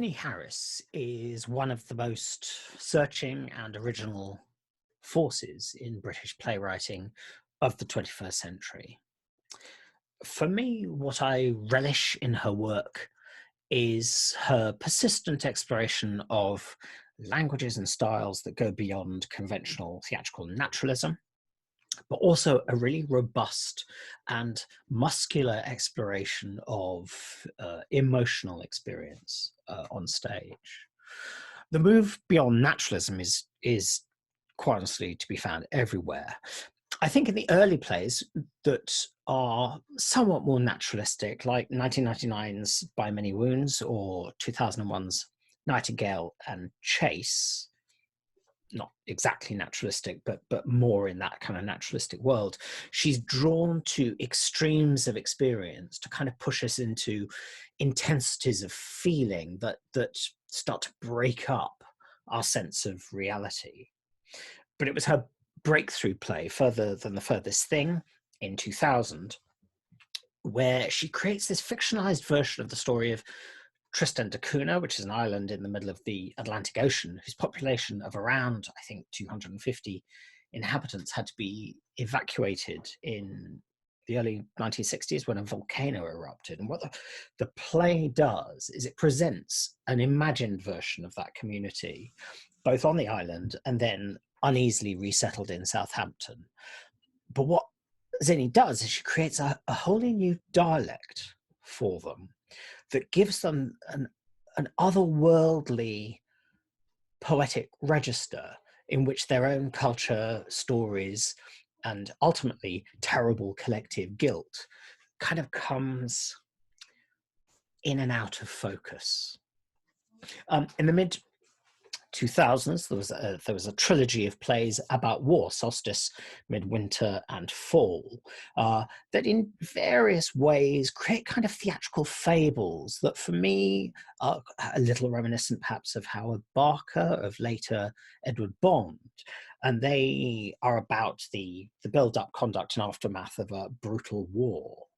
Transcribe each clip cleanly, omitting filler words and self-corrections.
Zinnie Harris is one of the most searching and original forces in British playwriting of the 21st century. For me, what I relish in her work is her persistent exploration of languages and styles that go beyond conventional theatrical naturalism, but also a really robust and muscular exploration of emotional experience on stage. The move beyond naturalism is quite honestly to be found everywhere. I think in the early plays that are somewhat more naturalistic, like 1999's By Many Wounds or 2001's Nightingale and Chase, not exactly naturalistic, but more in that kind of naturalistic world, she's drawn to extremes of experience to kind of push us into intensities of feeling that start to break up our sense of reality. But it was her breakthrough play, Further Than the Furthest Thing, in 2000, where she creates this fictionalized version of the story of Tristan da Cunha, which is an island in the middle of the Atlantic Ocean, whose population of around, I think, 250 inhabitants had to be evacuated in the early 1960s when a volcano erupted. And what the play does is it presents an imagined version of that community, both on the island and then uneasily resettled in Southampton. But what Zinnie does is she creates a wholly new dialect for them that gives them an otherworldly poetic register in which their own culture, stories, and ultimately terrible collective guilt kind of comes in and out of focus. In the mid 2000s, there was a trilogy of plays about war, solstice, midwinter, and fall, that in various ways create kind of theatrical fables that for me are a little reminiscent perhaps of Howard Barker, of later Edward Bond. And they are about the build-up, conduct, and aftermath of a brutal war.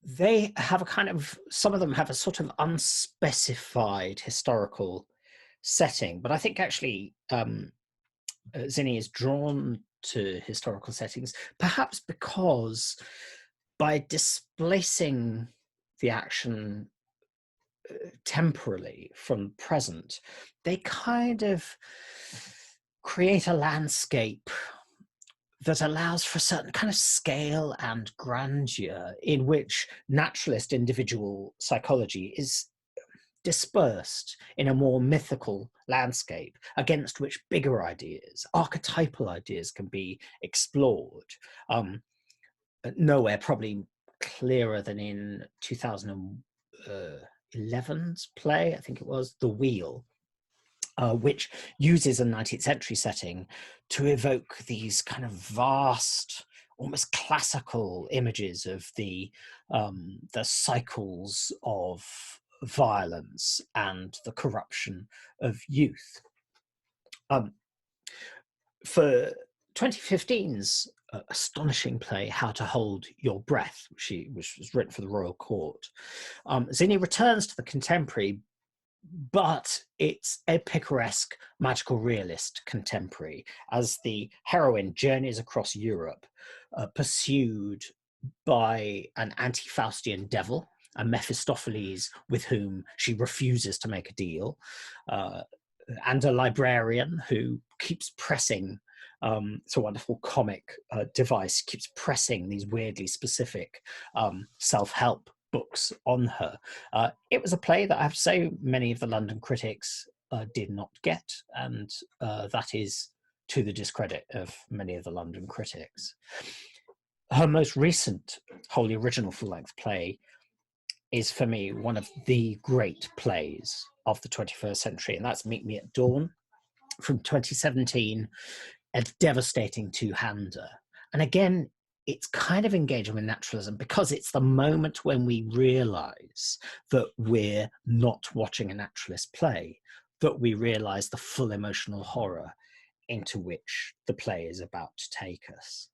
They have a kind of, some of them have a sort of unspecified historical setting, but I think actually Zinnie is drawn to historical settings, perhaps because by displacing the action temporally from present, they kind of create a landscape that allows for a certain kind of scale and grandeur in which naturalist individual psychology is dispersed in a more mythical landscape against which bigger ideas, archetypal ideas, can be explored. Nowhere probably clearer than in 2011's play, I think it was, The Wheel, which uses a 19th century setting to evoke these kind of vast, almost classical images of the cycles of violence and the corruption of youth. For 2015's astonishing play, How to Hold Your Breath, which was written for the Royal Court, Zinnie returns to the contemporary, but it's a picaresque magical realist contemporary as the heroine journeys across Europe, pursued by an anti-Faustian devil, a Mephistopheles with whom she refuses to make a deal, and a librarian who keeps pressing, it's a wonderful comic device, keeps pressing these weirdly specific self-help books on her. It was a play that I have to say many of the London critics did not get, and that is to the discredit of many of the London critics. Her most recent wholly original full-length play is for me one of the great plays of the 21st century, and that's Meet Me at Dawn from 2017, a devastating two-hander. And again, it's kind of engaging with naturalism because it's the moment when we realize that we're not watching a naturalist play, that we realize the full emotional horror into which the play is about to take us.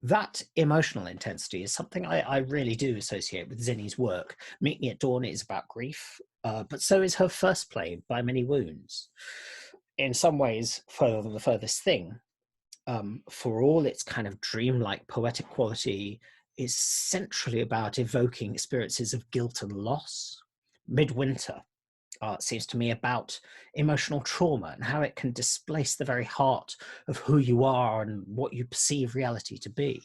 that emotional intensity is something I really do associate with Zinnie's work. Meet Me at Dawn is about grief, but so is her first play, By Many Wounds. In some ways, Further Than the Furthest Thing, for all its kind of dreamlike poetic quality, is centrally about evoking experiences of guilt and loss. Midwinter seems to me about emotional trauma and how it can displace the very heart of who you are and what you perceive reality to be.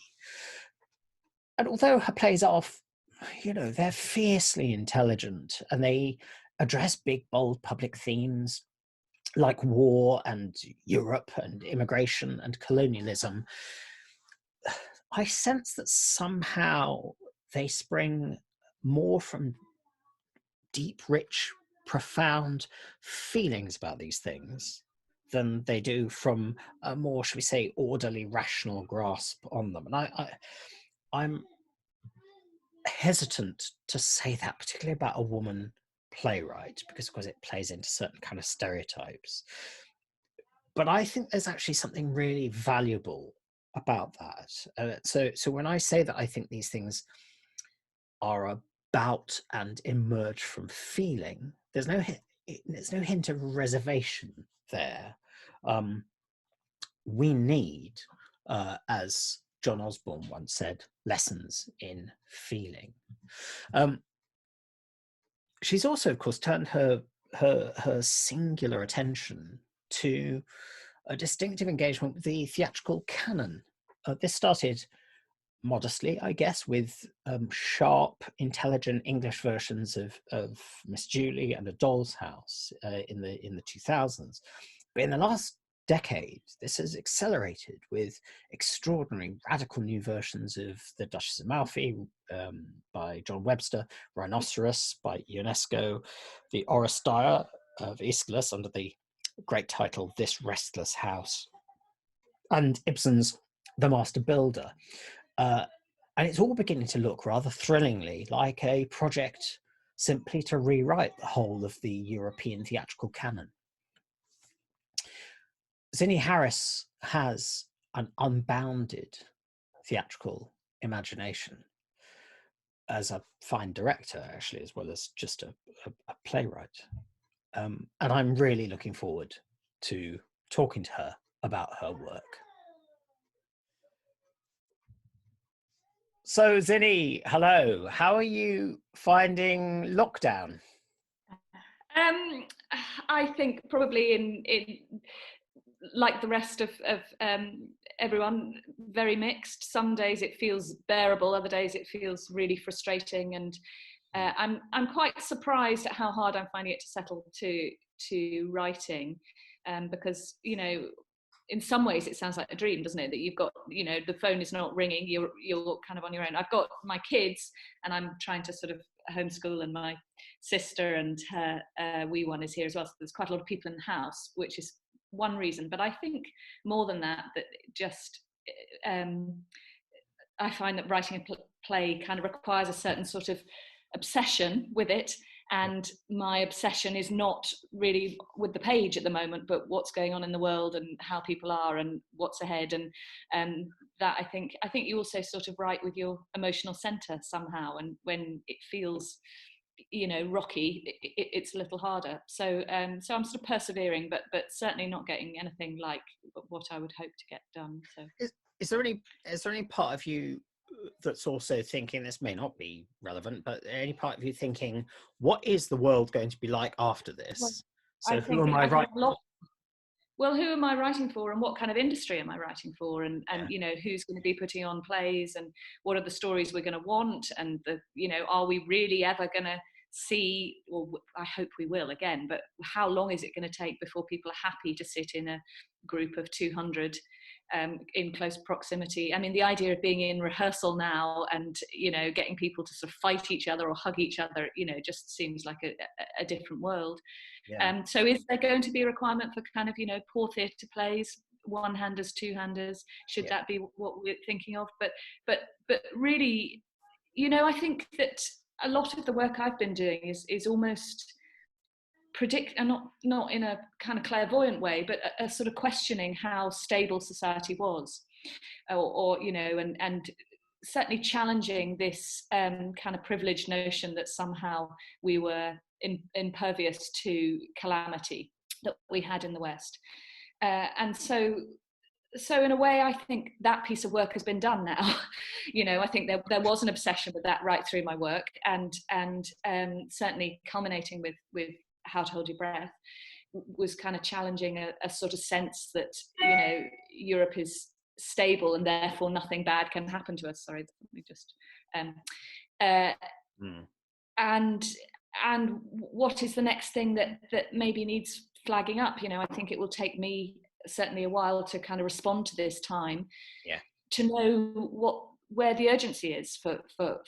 And although her plays are, they're fiercely intelligent and they address big, bold public themes like war and Europe and immigration and colonialism, I sense that somehow they spring more from deep, rich, profound feelings about these things than they do from a more, shall we say, orderly, rational grasp on them. And I'm hesitant to say that, particularly about a woman playwright, because of course it plays into certain kind of stereotypes. But I think there's actually something really valuable about that. So when I say that I think these things are about and emerge from feeling, there's no hint of reservation there. We need, as John Osborne once said, lessons in feeling. She's also, of course, turned her singular attention to a distinctive engagement with the theatrical canon. This started modestly, I guess, with sharp, intelligent English versions of Miss Julie and A Doll's House in the 2000s. But in the last decade, this has accelerated with extraordinary, radical new versions of The Duchess of Malfi by John Webster, Rhinoceros by Ionesco, The Oresteia of Aeschylus under the great title This Restless House, and Ibsen's The Master Builder. And it's all beginning to look rather thrillingly like a project simply to rewrite the whole of the European theatrical canon. Zinnie Harris has an unbounded theatrical imagination as a fine director, actually, as well as just a playwright. And I'm really looking forward to talking to her about her work. So, Zinnie, hello. How are you finding lockdown? I think probably in like the rest of everyone, very mixed. Some days it feels bearable, other days it feels really frustrating, and I'm quite surprised at how hard I'm finding it to settle to writing, because in some ways it sounds like a dream, doesn't it, that you've got, the phone is not ringing, you're kind of on your own. I've got my kids and I'm trying to sort of homeschool, and my sister and her wee one is here as well, so there's quite a lot of people in the house, which is one reason. But I think more than that just I find that writing a play kind of requires a certain sort of obsession with it, and my obsession is not really with the page at the moment, but what's going on in the world and how people are and what's ahead. And that I think you also sort of write with your emotional center somehow, and when it feels rocky, it's a little harder. So I'm sort of persevering, but certainly not getting anything like what I would hope to get done. So is there any part of you that's also thinking, this may not be relevant, but any part of you thinking, what is the world going to be like after this? Well, So who am I writing for? Well, who am I writing for, and what kind of industry am I writing for, and who's going to be putting on plays, and what are the stories we're going to want, and are we really ever going to see, or I hope we will again, but how long is it going to take before people are happy to sit in a group of 200 in close proximity? I mean, the idea of being in rehearsal now and getting people to sort of fight each other or hug each other, just seems like a different world. Yeah. So is there going to be a requirement for kind of poor theatre plays, one-handers, two-handers? Should that be what we're thinking of? But really, I think that a lot of the work I've been doing is almost and not in a kind of clairvoyant way, but a sort of questioning how stable society was. or you know, and certainly challenging this kind of privileged notion that somehow we were impervious to calamity that we had in the West. And so in a way, I think that piece of work has been done now. You know, I think there was an obsession with that right through my work, and certainly culminating with How to Hold Your Breath was kind of challenging a sort of sense that, you know, Europe is stable and therefore nothing bad can happen to us. Sorry, let me just and what is the next thing that maybe needs flagging up? You know, I think it will take me certainly a while to kind of respond to this time, to know where the urgency is for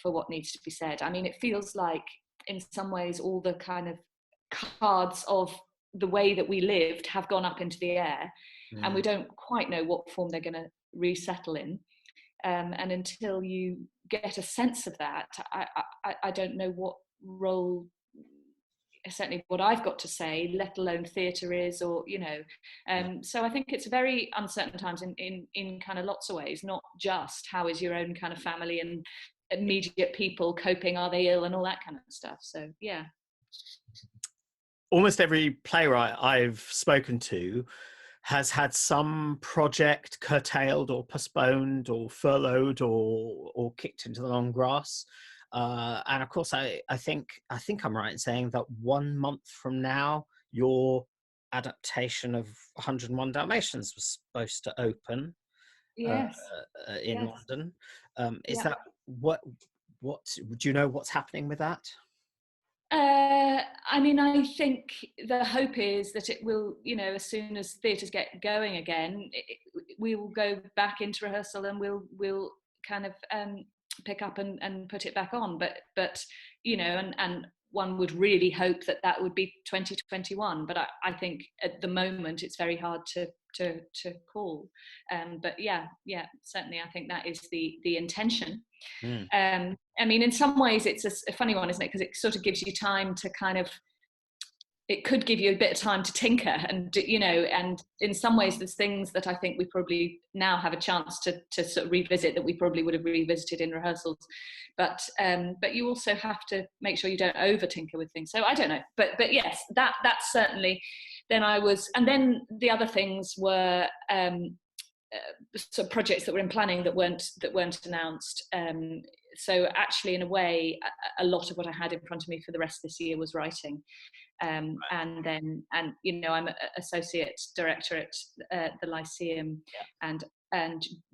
what needs to be said. I mean, it feels like in some ways all the kind of cards of the way that we lived have gone up into the air, and we don't quite know what form they're going to resettle in. And until you get a sense of that, I don't know what role, certainly what I've got to say, let alone theatre is, or, you know. So I think it's very uncertain times in kind of lots of ways, not just how is your own kind of family and immediate people coping, are they ill and all that kind of stuff. So, yeah. Almost every playwright I've spoken to has had some project curtailed or postponed or furloughed or kicked into the long grass. And of course, I think I'm right in saying that 1 month from now, your adaptation of 101 Dalmatians was supposed to open. Yes. In London. Is that what do you know what's happening with that? I mean, I think the hope is that it will, you know, as soon as theatres get going again, we will go back into rehearsal and we'll kind of pick up and put it back on. But you know, and one would really hope that would be 2021. But I think at the moment it's very hard to call. But yeah, certainly I think that is the intention. I mean, in some ways it's a funny one, isn't it? Because it sort of gives you time to kind of, it could give you a bit of time to tinker and, you know, and in some ways there's things that I think we probably now have a chance to sort of revisit that we probably would have revisited in rehearsals. But you also have to make sure you don't over tinker with things. So I don't know, but yes, that's certainly, and then the other things were sort of projects that were in planning that weren't announced. So actually, in a way, a lot of what I had in front of me for the rest of this year was writing. And you know, I'm an associate director at the Lyceum, and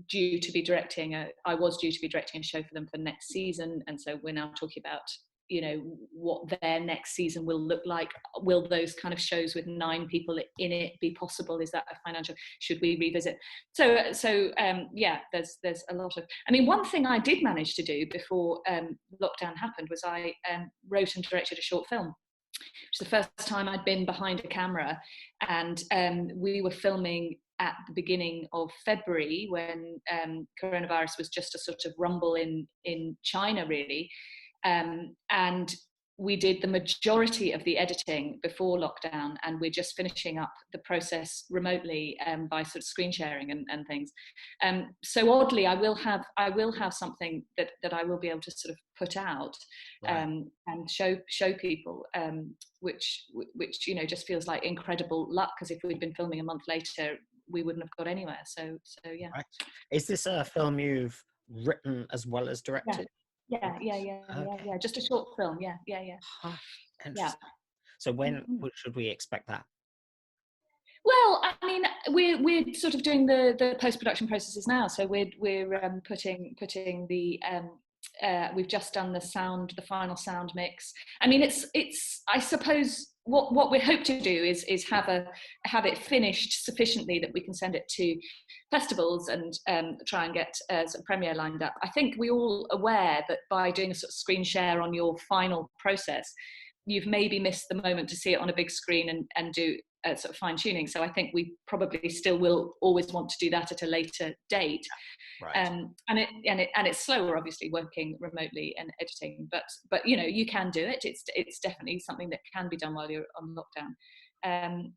due to be directing I was due to be directing a show for them for next season, and so we're now talking about, you know, what their next season will look like. Will those kind of shows with 9 people in it be possible? Is that a financial, should we revisit? So yeah, there's a lot of, I mean, one thing I did manage to do before lockdown happened was I wrote and directed a short film, which is the first time I'd been behind a camera, and we were filming at the beginning of February when coronavirus was just a sort of rumble in China, really. And we did the majority of the editing before lockdown, and we're just finishing up the process remotely by sort of screen sharing and things. So oddly, I will have something that I will be able to sort of put out and show people, which you know, just feels like incredible luck, because if we'd been filming a month later, we wouldn't have got anywhere. So yeah. Right. Is this a film you've written as well as directed? Yeah. Just a short film. Yeah. Huh. Interesting. So when should we expect that? Well, I mean, we're sort of doing the post-production processes now. So we're putting the we've just done the final sound mix. I mean, it's I suppose what we hope to do is have it finished sufficiently that we can send it to festivals and try and get a premiere lined up. I think we're all aware that by doing a sort of screen share on your final process, you've maybe missed the moment to see it on a big screen and do sort of fine tuning. So I think we probably still will always want to do that at a later date. Right. And it's slower, obviously, working remotely and editing, but you know, you can do it. It's definitely something that can be done while you're on lockdown. and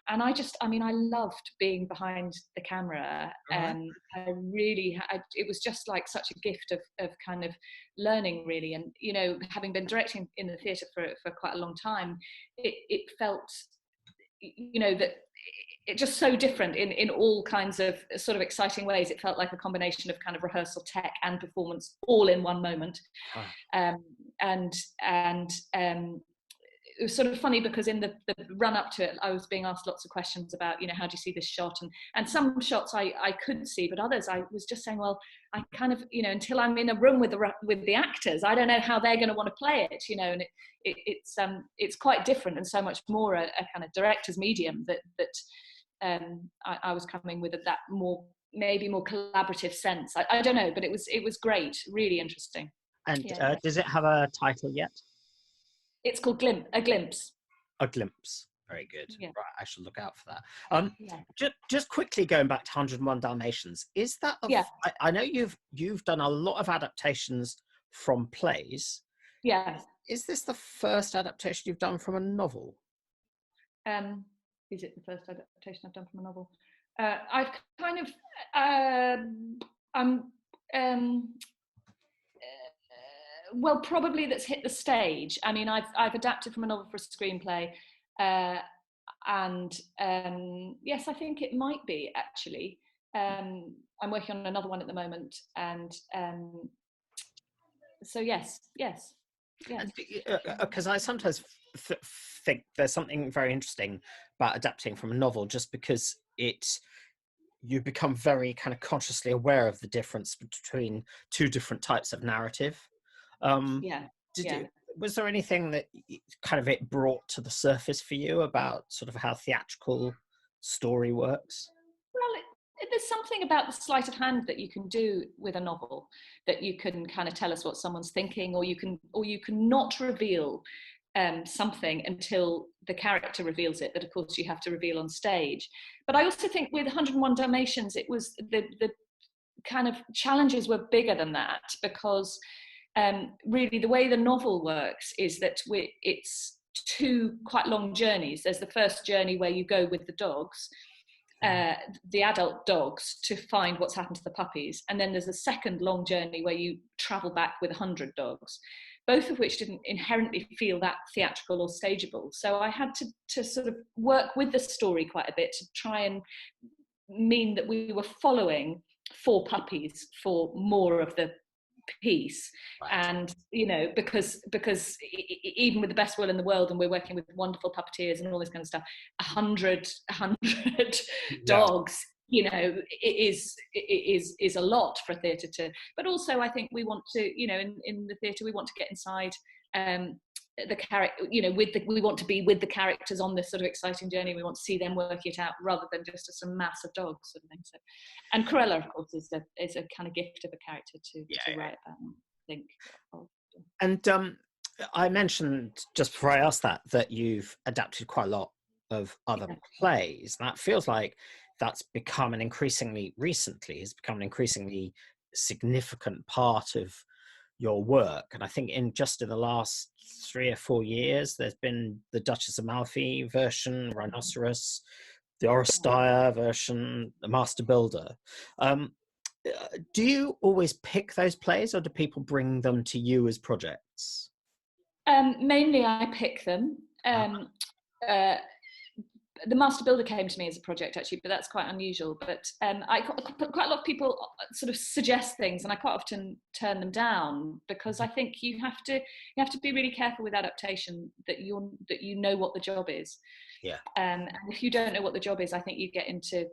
I loved being behind the camera. Right. It was just like such a gift of kind of learning, really. And having been directing in the theatre for quite a long time, it felt, that it just so different in all kinds of sort of exciting ways. It felt like a combination of kind of rehearsal, tech, and performance all in one moment. And it was sort of funny because in the run up to it, I was being asked lots of questions about, how do you see this shot? And some shots I could see, but others I was just saying, well, I kind of, until I'm in a room with the actors, I don't know how they're going to want to play it, and it's quite different and so much more a kind of director's medium that I was coming with that maybe more collaborative sense. I don't know, but it was great, really interesting. And does it have a title yet? It's called A Glimpse. A Glimpse. Very good. Yeah. Right, I should look out for that. Just quickly going back to 101 Dalmatians, is that? I know you've done a lot of adaptations from plays. Yeah. Is this the first adaptation you've done from a novel? Is it the first adaptation I've done from a novel? I've kind of well, probably that's hit the stage. I mean, I've adapted from a novel for a screenplay, and yes, I think it might be actually. I'm working on another one at the moment, and so yes. Because I sometimes think there's something very interesting about adapting from a novel, just because you become very kind of consciously aware of the difference between two different types of narrative. Was there anything that kind of it brought to the surface for you about sort of how theatrical story works? Well, there's something about the sleight of hand that you can do with a novel, that you can kind of tell us what someone's thinking, or you can not reveal something until the character reveals it, that of course you have to reveal on stage. But I also think with 101 Dalmatians, it was the kind of challenges were bigger than that, because really the way the novel works is that it's two quite long journeys. There's the first journey where you go with the dogs, the adult dogs, to find what's happened to the puppies, and then there's a second long journey where you travel back with 100 dogs, both of which didn't inherently feel that theatrical or stageable. So I had to sort of work with the story quite a bit to try and mean that we were following 4 puppies for more of the piece. Right. And because even with the best will in the world, and we're working with wonderful puppeteers and all this kind of stuff, 100 dogs, it is a lot for a theatre to. But also I think we want to, in the theatre we want to get inside the character, we want to be with the characters on this sort of exciting journey. We want to see them work it out rather than just some mass of dogs sort of thing. So, and Cruella, of course, is a kind of gift of a character to write about, I think. And I mentioned just before I asked that you've adapted quite a lot of other plays. That feels like that's become an increasingly significant part of your work. And I think in the last 3 or 4 years, there's been the Duchess of Malfi version, Rhinoceros, the Oresteia version, the Master Builder. Do you always pick those plays, or do people bring them to you as projects? Mainly I pick them. The Master Builder came to me as a project, actually, but that's quite unusual. But quite a lot of people sort of suggest things, and I quite often turn them down, because I think you have to be really careful with adaptation, that you know what the job is. Yeah. And if you don't know what the job is, I think you get into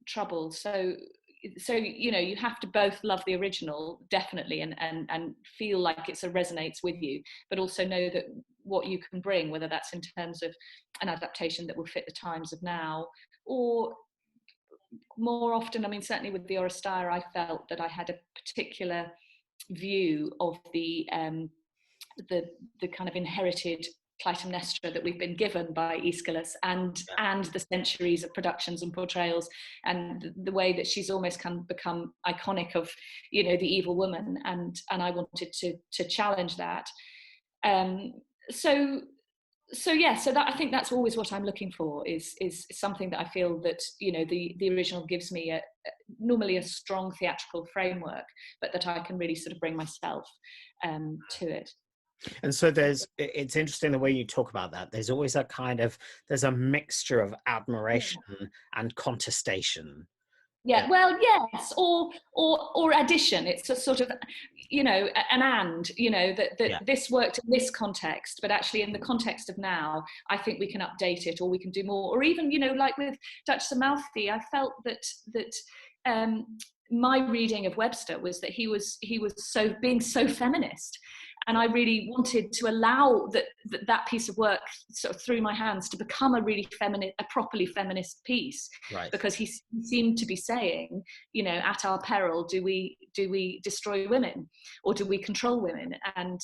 trouble. So you have to both love the original, definitely, and feel like it resonates with you, but also know that what you can bring, whether that's in terms of an adaptation that will fit the times of now, or more often, I mean, certainly with the Oresteia, I felt that I had a particular view of the kind of inherited Clytemnestra that we've been given by Aeschylus, and the centuries of productions and portrayals, and the way that she's almost kind of become iconic of, the evil woman, and I wanted to challenge that. So So yeah, so that, I think that's always what I'm looking for, is something that I feel that, you know, the original gives me normally a strong theatrical framework, but that I can really sort of bring myself to it. And so it's interesting the way you talk about that. There's always there's a mixture of admiration and contestation. Yeah, well, yes, or addition. It's a sort of, you know, an and, you know, that Yeah. this worked in this context, but actually in the context of now, I think we can update it, or we can do more. Or even, you know, like with Duchess of Malfi, I felt that my reading of Webster was that he was so being so feminist, and I really wanted to allow that piece of work sort of through my hands to become a really feminist, a properly feminist piece, Right. because he seemed to be saying, you know, at our peril, do we destroy women, or do we control women? And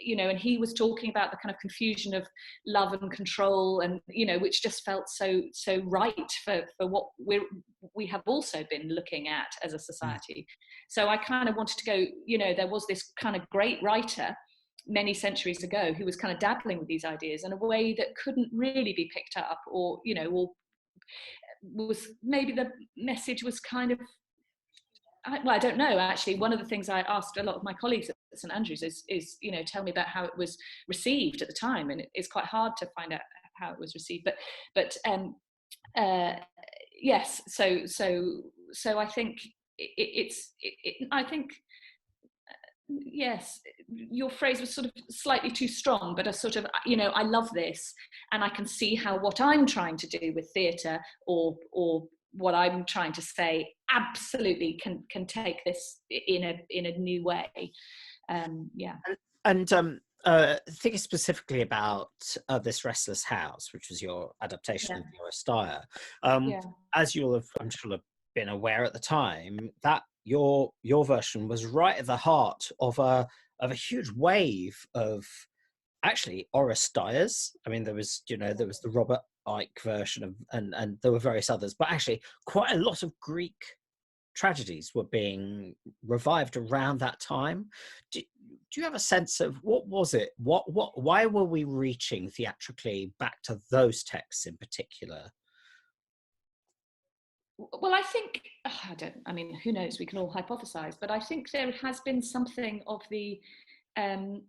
you know, and he was talking about the kind of confusion of love and control, and, you know, which just felt so right for what we have also been looking at as a society. So I kind of wanted to go, you know, there was this kind of great writer many centuries ago who was kind of dabbling with these ideas in a way that couldn't really be picked up, or, you know, or was maybe the message was kind of, well, I don't know, actually. One of the things I asked a lot of my colleagues at St Andrews is, you know, tell me about how it was received at the time, and it's quite hard to find out how it was received. But yes, so I think I think, yes, your phrase was sort of slightly too strong, but a sort of, you know, I love this, and I can see how what I'm trying to do with theatre, or what I'm trying to say, absolutely can take this in a new way. Yeah. And thinking specifically about This Restless House, which was your adaptation Yeah. of your Style, Yeah. as you'll have, I'm sure, have been aware at the time, that your version was right at the heart of a huge wave of actually Oris Dyers. I mean, there was, you know, there was the Robert Icke version of, and there were various others, but actually quite a lot of Greek tragedies were being revived around that time. Do you have a sense of what was it? Why were we reaching theatrically back to those texts in particular? Well, I think, I mean, who knows? We can all hypothesize, but I think there has been something of the, um,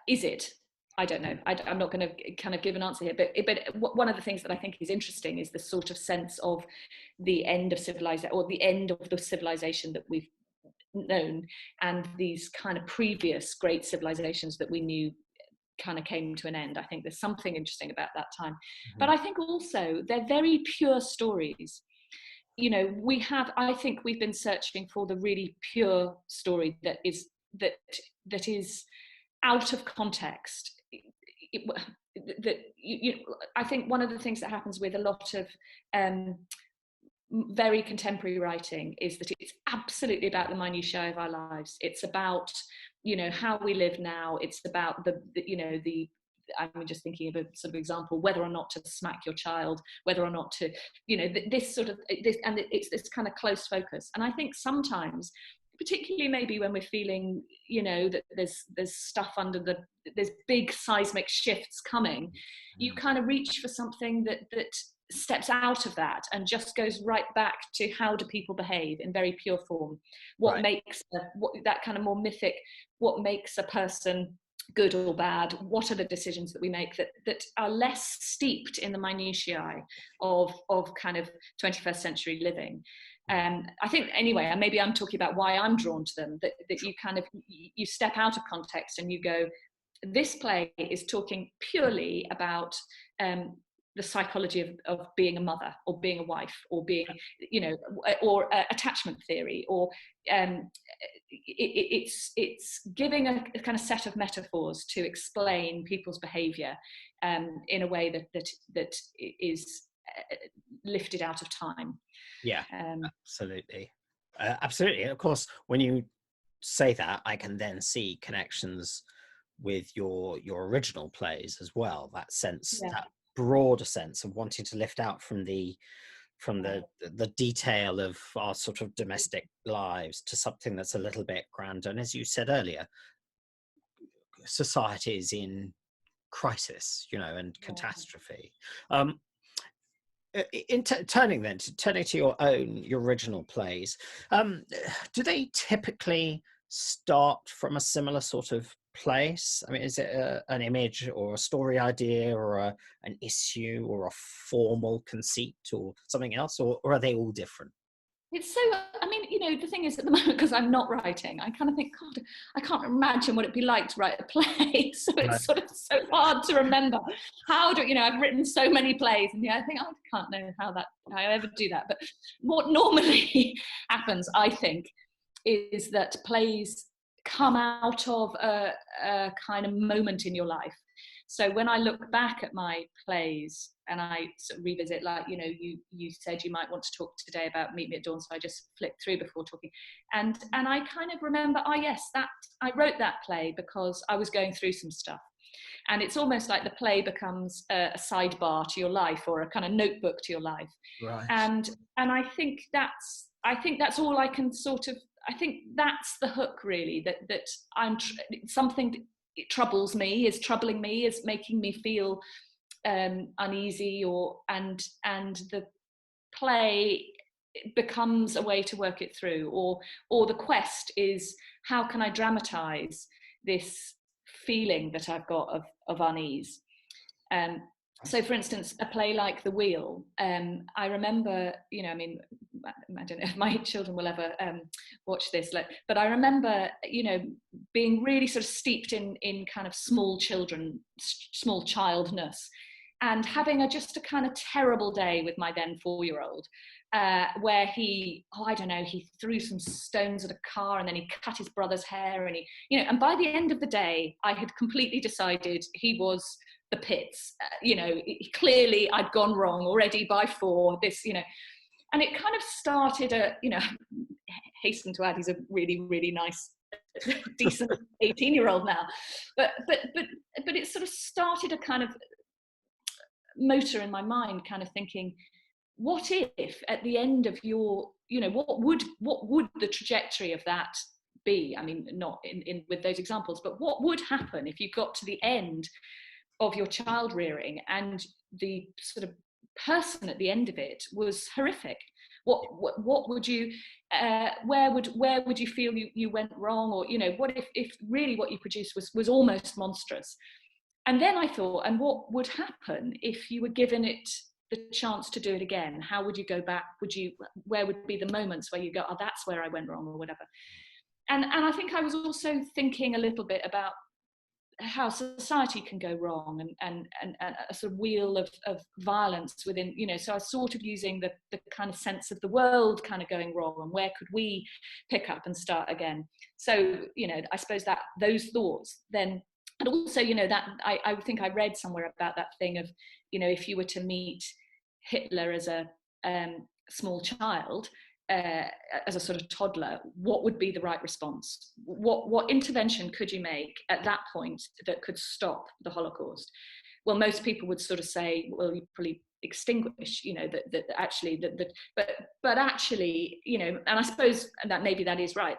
is it? I don't know. I'm not going to kind of give an answer here, but one of the things that I think is interesting is the sort of sense of the end of civilization, or the end of the civilization that we've known, and these kind of previous great civilizations that we knew kind of came to an end. I think there's something interesting about that time. Mm-hmm. But I think also they're very pure stories. You know, I think we've been searching for the really pure story that is out of context. I think one of the things that happens with a lot of very contemporary writing is that it's absolutely about the minutiae of our lives. It's about, you know, how we live now. It's about I'm just thinking of a sort of example, whether or not to smack your child, whether or not to, you know, this sort of this, and it's this kind of close focus. And I think sometimes, particularly maybe when we're feeling, you know, that there's stuff there's big seismic shifts coming, you kind of reach for something that steps out of that and just goes right back to how do people behave in very pure form. What makes that kind of more mythic, what makes a person good or bad, what are the decisions that we make that are less steeped in the minutiae of kind of 21st century living. I think, anyway, and maybe I'm talking about why I'm drawn to them, that you kind of, you step out of context and you go, this play is talking purely about the psychology of being a mother, or being a wife, or being, you know, or attachment theory, or it's giving a kind of set of metaphors to explain people's behaviour in a way that is lifted out of time. Yeah, absolutely. Absolutely. And of course, when you say that, I can then see connections with your original plays as well. That sense, that broader sense of wanting to lift out from the detail of our sort of domestic lives to something that's a little bit grander. And as you said earlier, societies in crisis, and Yeah. catastrophe. Turning to your original plays, do they typically start from a similar sort of place? I mean, is it an image or a story idea or an issue or a formal conceit or something else, or are they all different? It's so, I mean, the thing is at the moment, because I'm not writing, I kind of think, God, I can't imagine what it'd be like to write a play. So Right. it's sort of so hard to remember I've written so many plays, and I think, I can't know how I ever do that. But what normally happens, I think, is that plays come out of a kind of moment in your life. So when I look back at my plays and I sort of revisit, like, you said you might want to talk today about Meet Me at Dawn, so I just flicked through before talking. And I kind of remember, yes, that I wrote that play because I was going through some stuff. And it's almost like the play becomes a sidebar to your life, or a kind of notebook to your life. Right. And I think that's all I can sort of, I think that's the hook, really, that I'm something it troubles me, is troubling me, is making me feel uneasy, and the play becomes a way to work it through, or the quest is, how can I dramatize this feeling that I've got of unease. So, for instance, a play like The Wheel, I remember, I don't know if my children will ever watch this, but I remember, being really sort of steeped in kind of small childness, and having just a kind of terrible day with my then 4-year-old, where he threw some stones at a car, and then he cut his brother's hair, and and by the end of the day, I had completely decided he was the pits. Clearly I'd gone wrong already by 4. And it kind of started hasten to add, he's a really, really nice, decent 18-year-old now, but it sort of started a kind of motor in my mind, kind of thinking, what if at the end of your, what would the trajectory of that be? I mean, not in with those examples, but what would happen if you got to the end of your child rearing and the sort of person at the end of it was horrific? What would you, where would you feel you went wrong? Or, what if really what you produced was almost monstrous? And then I thought, and what would happen if you were given it the chance to do it again? How would you go back? Where would be the moments where you go, oh, that's where I went wrong, or whatever? And I think I was also thinking a little bit about how society can go wrong, and a sort of wheel of violence within, so I was sort of using the kind of sense of the world kind of going wrong, and where could we pick up and start again? So, I suppose that those thoughts then, and also, that I think I read somewhere about that thing of, if you were to meet Hitler as a small child, as a sort of toddler, what would be the right response? What intervention could you make at that point that could stop the Holocaust? Well, most people would sort of say, well, you probably extinguish, but actually, and I suppose that maybe that is right,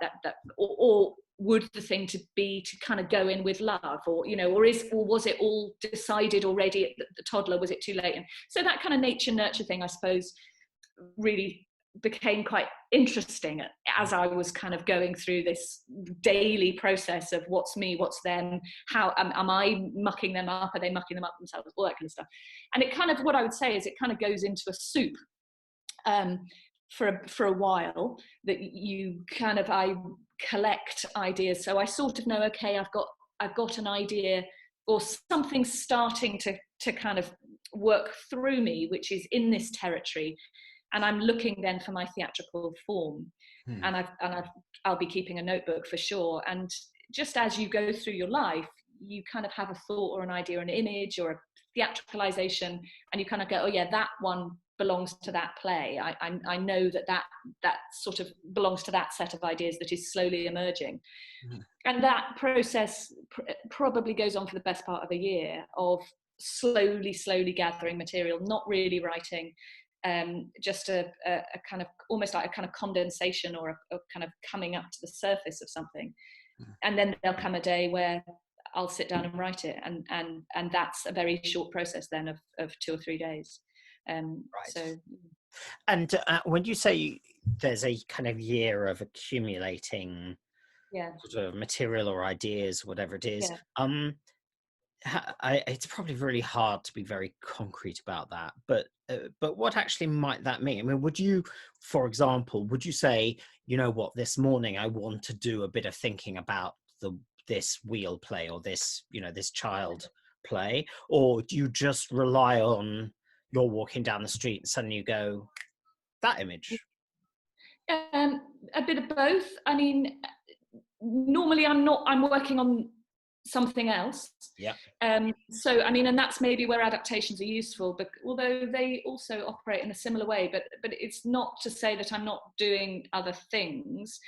or would the thing to be to kind of go in with love, or was it all decided already at the toddler? Was it too late? And so that kind of nature nurture thing, I suppose, really became quite interesting as I was kind of going through this daily process of what's me, what's them, how am I mucking them up, are they mucking them up themselves, all that kind of stuff. And it kind of, what I would say is, it kind of goes into a soup for a while, that you kind of, I collect ideas. So I sort of know, okay, I've got an idea, or something starting to kind of work through me, which is in this territory. And I'm looking then for my theatrical form. And I'll be keeping a notebook for sure. And just as you go through your life, you kind of have a thought or an idea, an image or a theatricalization, and you kind of go, oh yeah, that one belongs to that play. I know that sort of belongs to that set of ideas that is slowly emerging. And that process probably goes on for the best part of a year, of slowly gathering material, not really writing, just a kind of, almost like a kind of condensation, or a kind of coming up to the surface of something. And then there'll come a day where I'll sit down and write it, and that's a very short process then of 2 or 3 days. Right. So, and when you say there's a kind of year of accumulating yeah, sort of material or ideas, whatever it is, yeah. it's probably really hard to be very concrete about that. But what actually might that mean? I mean, would you, for example, would you say, you know what, this morning I want to do a bit of thinking about this wheel play, or this, you know, this child play, or do you just rely on you're walking down the street and suddenly you go, that image? A bit of both. I mean, normally I'm working on something else. Yeah. So I mean, and that's maybe where adaptations are useful, but although they also operate in a similar way, but it's not to say that I'm not doing other things.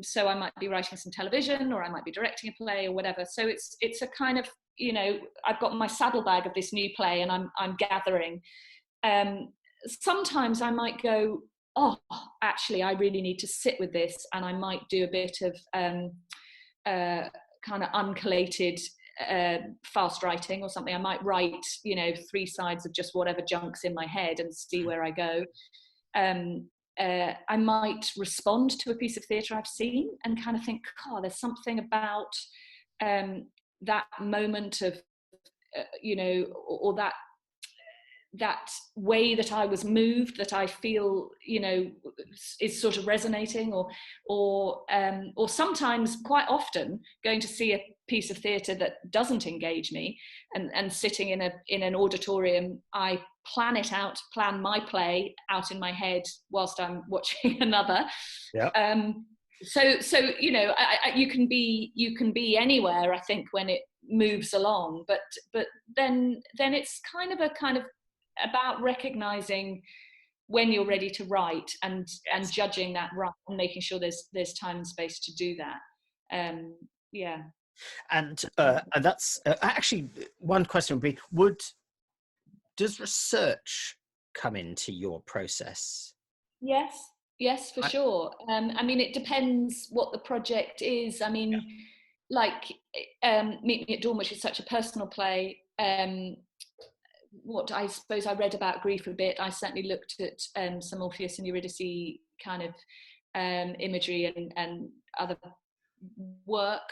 So I might be writing some television, or I might be directing a play or whatever. So it's a kind of, you know, I've got my saddlebag of this new play and I'm gathering. Sometimes I might go, oh, actually, I really need to sit with this, and I might do a bit of kind of uncollated fast writing or something. I might write, you know, 3 sides of just whatever junk's in my head and see where I go. I might respond to a piece of theatre I've seen and kind of think, oh, there's something about that moment of, you know, or that way that I was moved, that I feel, you know, is sort of resonating, or sometimes, quite often, going to see a piece of theatre that doesn't engage me, and sitting in an auditorium, I plan my play out in my head whilst I'm watching another. Yeah. So you know, you can be anywhere, I think, when it moves along, but then it's kind of about recognizing when you're ready to write, and judging that right, and making sure there's time and space to do that. Yeah. And that's actually one question would be, does research come into your process? Yes, for sure. I mean, it depends what the project is. I mean, like Meet Me at Dawn, which is such a personal play. What I suppose I read about grief a bit. I certainly looked at some Orpheus and Eurydice kind of imagery and other work.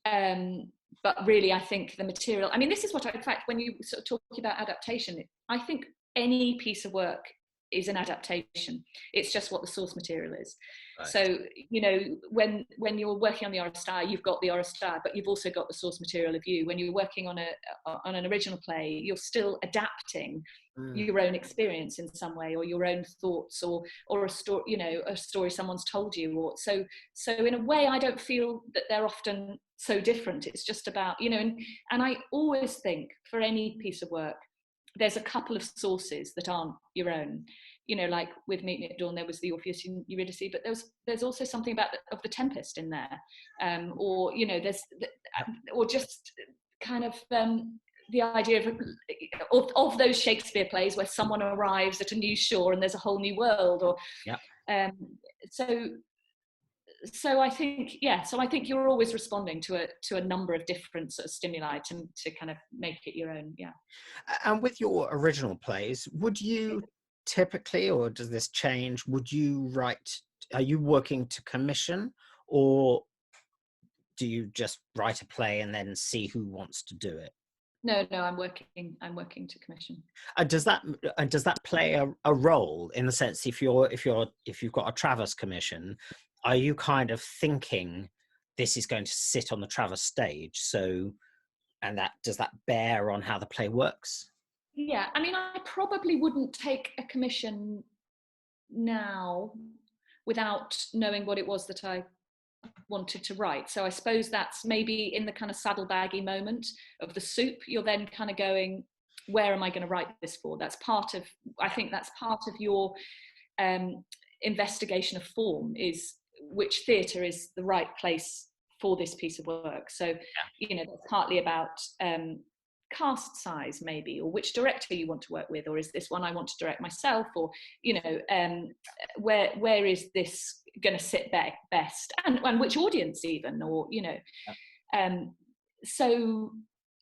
But really, I think the material, I mean, this is what in fact, when you sort of talk about adaptation, I think any piece of work is an adaptation. It's just what the source material is. Right. So, you know, when you're working on the Oresteia, you've got the Oresteia, but you've also got the source material of you. When you're working on an original play, you're still adapting your own experience in some way, or your own thoughts, or a story, you know, a story someone's told you, or so in a way, I don't feel that they're often so different. It's just about, you know, and I always think for any piece of work, there's a couple of sources that aren't your own. You know, like with Meet Me at Dawn, there was the Orpheus and Eurydice, but there's also something of the Tempest in there, or, you know, or just kind of the idea of those Shakespeare plays where someone arrives at a new shore and there's a whole new world, or so I think you're always responding to a number of different sort of stimuli to kind of make it your own. Yeah. And with your original plays, would you typically, or does this change, are you working to commission, or do you just write a play and then see who wants to do it? No, I'm working to commission. Does that play a role, in the sense, if you've got a Travers commission, are you kind of thinking this is going to sit on the Travers stage? So, and does that bear on how the play works? Yeah, I mean, I probably wouldn't take a commission now without knowing what it was that I wanted to write. So I suppose that's maybe in the kind of saddlebaggy moment of the soup, you're then kind of going, where am I going to write this for? I think that's part of your investigation of form, is which theatre is the right place for this piece of work. So, you know, that's partly about cast size, maybe, or which director you want to work with, or is this one I want to direct myself, or, you know, where is this going to sit best, and which audience even, or, you know, so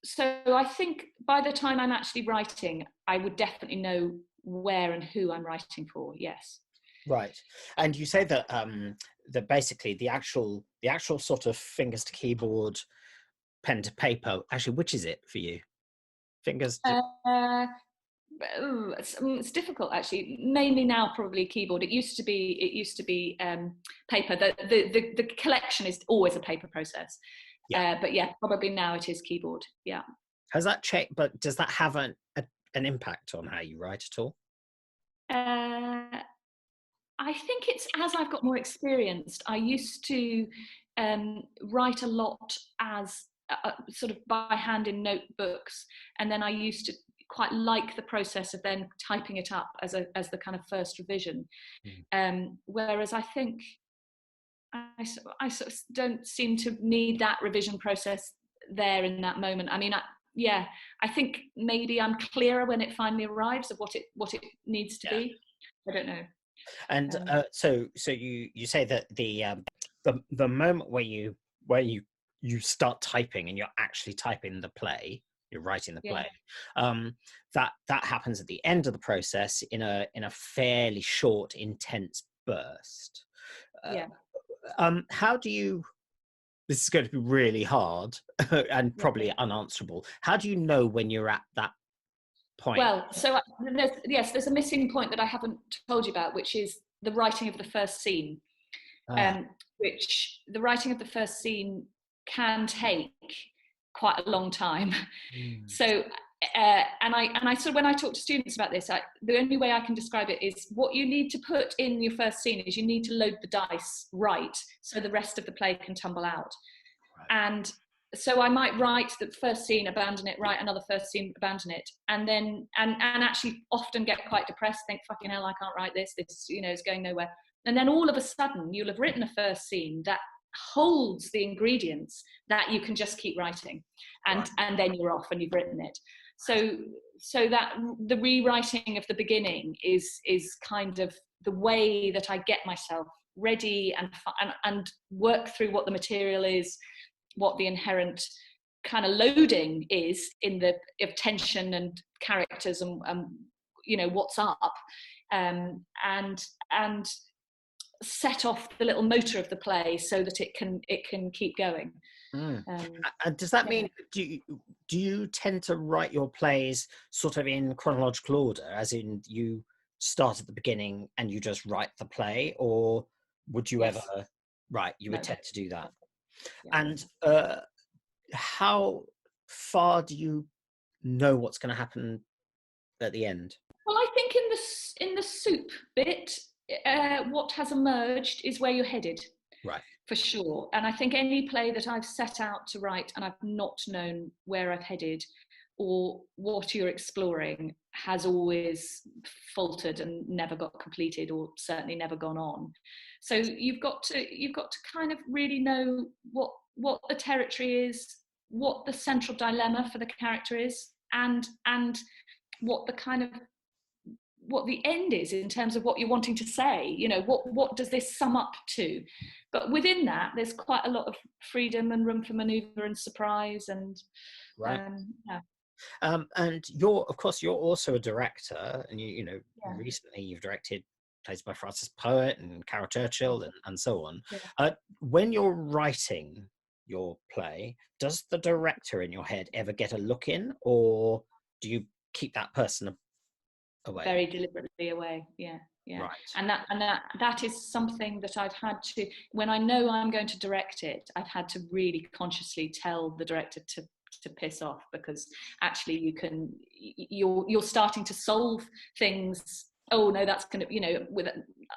I think by the time I'm actually writing, I would definitely know where and who I'm writing for. Yes. Right. And you say that that basically the actual sort of fingers to keyboard, pen to paper, actually, which is it for you? Fingers to It's difficult actually. Mainly now, probably keyboard. It used to be paper. The collection is always a paper process. yeah. But yeah, probably now it is keyboard. Yeah. Has that checked, but does that have an impact on how you write at all? Uh, I think it's as I've got more experienced. I used to write a lot as sort of by hand in notebooks, and then I used to quite like the process of then typing it up as the kind of first revision. Whereas I think I sort of don't seem to need that revision process there in that moment. I mean, I think maybe I'm clearer when it finally arrives of what it needs to be. I don't know. And so you say that the moment where you start typing and you're actually typing the play, you're writing the play, that happens at the end of the process in a fairly short, intense burst. How do you? This is going to be really hard and probably unanswerable. How do you know when you're at that point? Well, so there's a missing point that I haven't told you about, which is the writing of the first scene. Which the writing of the first scene can take quite a long time. So, and I sort of, when I talk to students about this, the only way I can describe it is what you need to put in your first scene is you need to load the dice right, so the rest of the play can tumble out. And so I might write the first scene, abandon it, write another first scene, abandon it, and then and actually often get quite depressed, think, fucking hell, I can't write this, is going nowhere. And then all of a sudden you'll have written a first scene that holds the ingredients that you can just keep writing, and then you're off and you've written it. So that the rewriting of the beginning is kind of the way that I get myself ready and work through what the material is, what the inherent kind of loading is in the of tension and characters and what's up, and set off the little motor of the play so that it can keep going. And does that mean do you tend to write your plays sort of in chronological order, as in you start at the beginning and you just write the play, or would you ever you would tend to do that? And how far do you know what's going to happen at the end? Well, I think in the soup bit, what has emerged is where you're headed, for sure. And I think any play that I've set out to write and I've not known where I've headed or what you're exploring has always faltered and never got completed, or certainly never gone on. So you've got to kind of really know what the territory is, what the central dilemma for the character is, and what the end is in terms of what you're wanting to say. What does this sum up to? But within that, there's quite a lot of freedom and room for maneuver and surprise and and you're also a director, and recently you've directed plays by Francis Poet and Carol Churchill and so on. When you're writing your play, does the director in your head ever get a look in, or do you keep that person away? Very deliberately away. And that is something that I've had to, when I know I'm going to direct it, I've had to really consciously tell the director to piss off, because actually you're starting to solve things. Oh no, that's going to,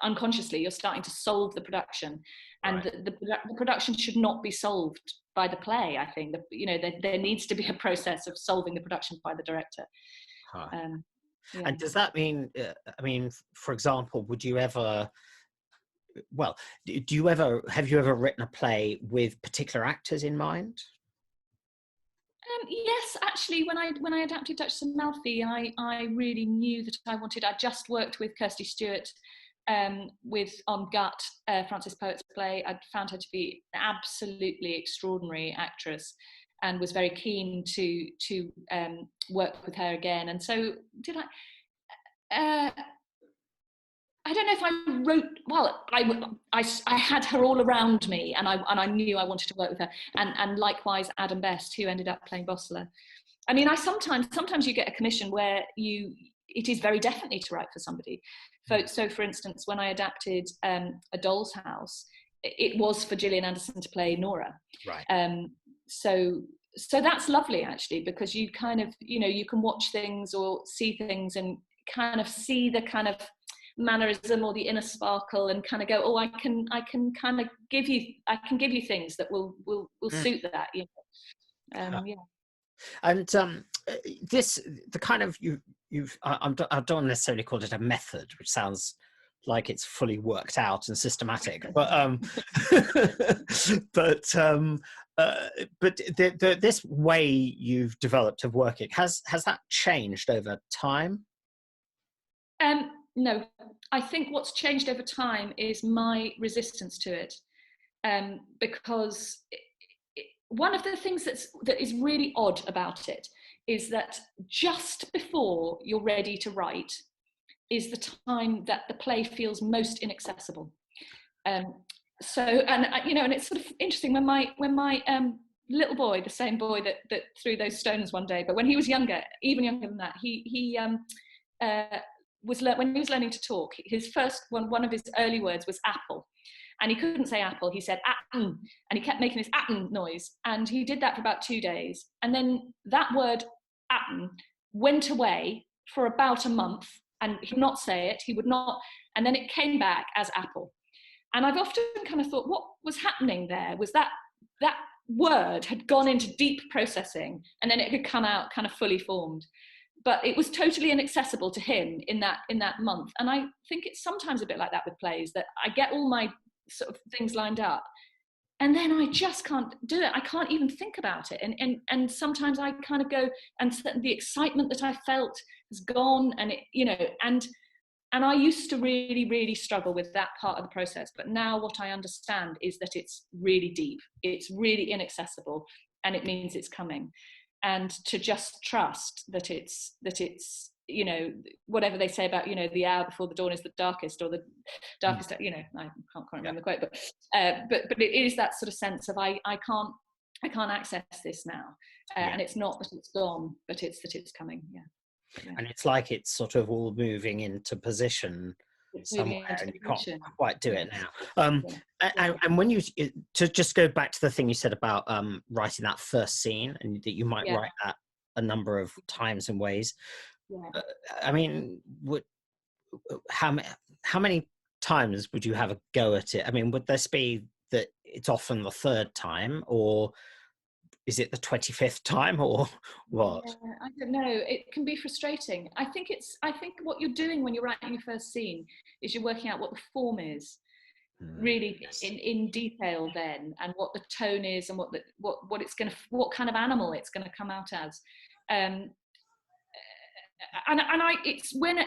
unconsciously you're starting to solve the production, and the production should not be solved by the play. I think there needs to be a process of solving the production by the director. And does that mean, for example, would you ever, have you ever written a play with particular actors in mind? Yes, actually, when I adapted Duchess of Malfi, I really knew that I just worked with Kirsty Stewart on Gut, Francis Poet's play. I found her to be an absolutely extraordinary actress. and was very keen to work with her again. And so did I don't know if I wrote, well, I had her all around me, and I knew I wanted to work with her, and likewise Adam Best, who ended up playing Bosler. I mean, sometimes you get a commission where it is very definitely to write for somebody. So for instance, when I adapted A Doll's House, it was for Gillian Anderson to play Nora. Right. So that's lovely, actually, because you kind of, you can watch things or see things and kind of see the kind of mannerism or the inner sparkle, and kind of go, oh, I can kind of give you things that will suit that, yeah. And the kind of I don't necessarily call it a method, which sounds like it's fully worked out and systematic, but this way you've developed of working, has that changed over time? No, I think what's changed over time is my resistance to it, because one of the things that is really odd about it is that just before you're ready to write is the time that the play feels most inaccessible. And it's sort of interesting when my little boy, the same boy that threw those stones one day, but when he was younger, even younger than that, when he was learning to talk, his first one of his early words was apple. And he couldn't say apple, he said atten, and he kept making this atten noise. And he did that for about 2 days. And then that word atten went away for about a month, and he would not say it, he would not, and then it came back as apple. And I've often kind of thought, what was happening there was that word had gone into deep processing, and then it had come out kind of fully formed. But it was totally inaccessible to him in that month. And I think it's sometimes a bit like that with plays, that I get all my sort of things lined up, and then I just can't do it. I can't even think about it. And sometimes I kind of go, and the excitement that I felt has gone, and and I used to really, really struggle with that part of the process. But now what I understand is that it's really deep, it's really inaccessible, and it means it's coming. And to just trust that it's whatever they say about the hour before the dawn is the darkest, or the darkest, I can't remember the quote, but it is that sort of sense of I can't access this now, and it's not that it's gone, but it's that it's coming. Yeah. And it's like it's sort of all moving into position somewhere, and you can't quite do it now. And when to just go back to the thing you said about writing that first scene, and that you might write that a number of times and ways. I mean, how many times would you have a go at it? I mean, would this be that it's often the third time, or is it the 25th time, or what? I don't know. It can be frustrating. I think what you're doing when you're writing your first scene is you're working out what the form is, really in detail then, and what the tone is, and what kind of animal it's going to come out as.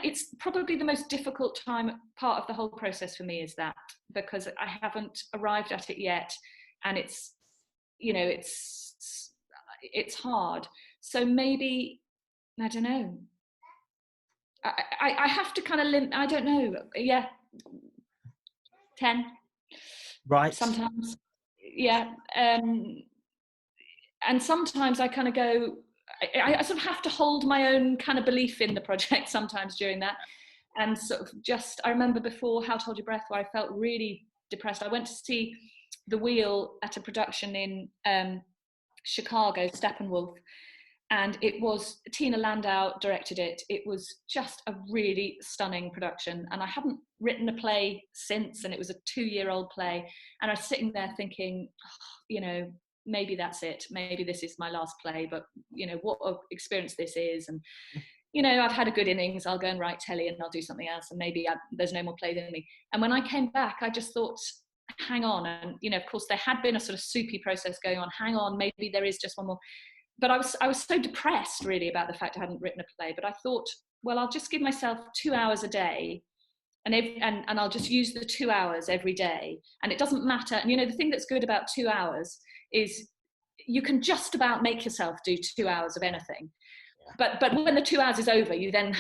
It's probably the most difficult part of the whole process for me, is that, because I haven't arrived at it yet, and it's hard. So maybe, I don't know, I have to kind of I don't know, 10, right, sometimes, and sometimes I kind of go, I sort of have to hold my own kind of belief in the project sometimes during that. And sort of I remember before How to Hold Your Breath, where I felt really depressed, I went to see The Wheel at a production in Chicago, Steppenwolf, and it was Tina Landau directed it. It was just a really stunning production, and I hadn't written a play since, and it was a 2-year-old play, and I was sitting there thinking, maybe that's it, maybe this is my last play, but what an experience this is, and I've had a good innings, I'll go and write telly, and I'll do something else, and maybe there's no more plays in me. And when I came back, I just thought, hang on, and of course there had been a sort of soupy process going on, hang on, maybe there is just one more. But I was so depressed really about the fact I hadn't written a play, but I thought, well, I'll just give myself 2 hours a day, and I'll just use the 2 hours every day, and it doesn't matter. And the thing that's good about 2 hours is you can just about make yourself do 2 hours of anything. But when the 2 hours is over, you then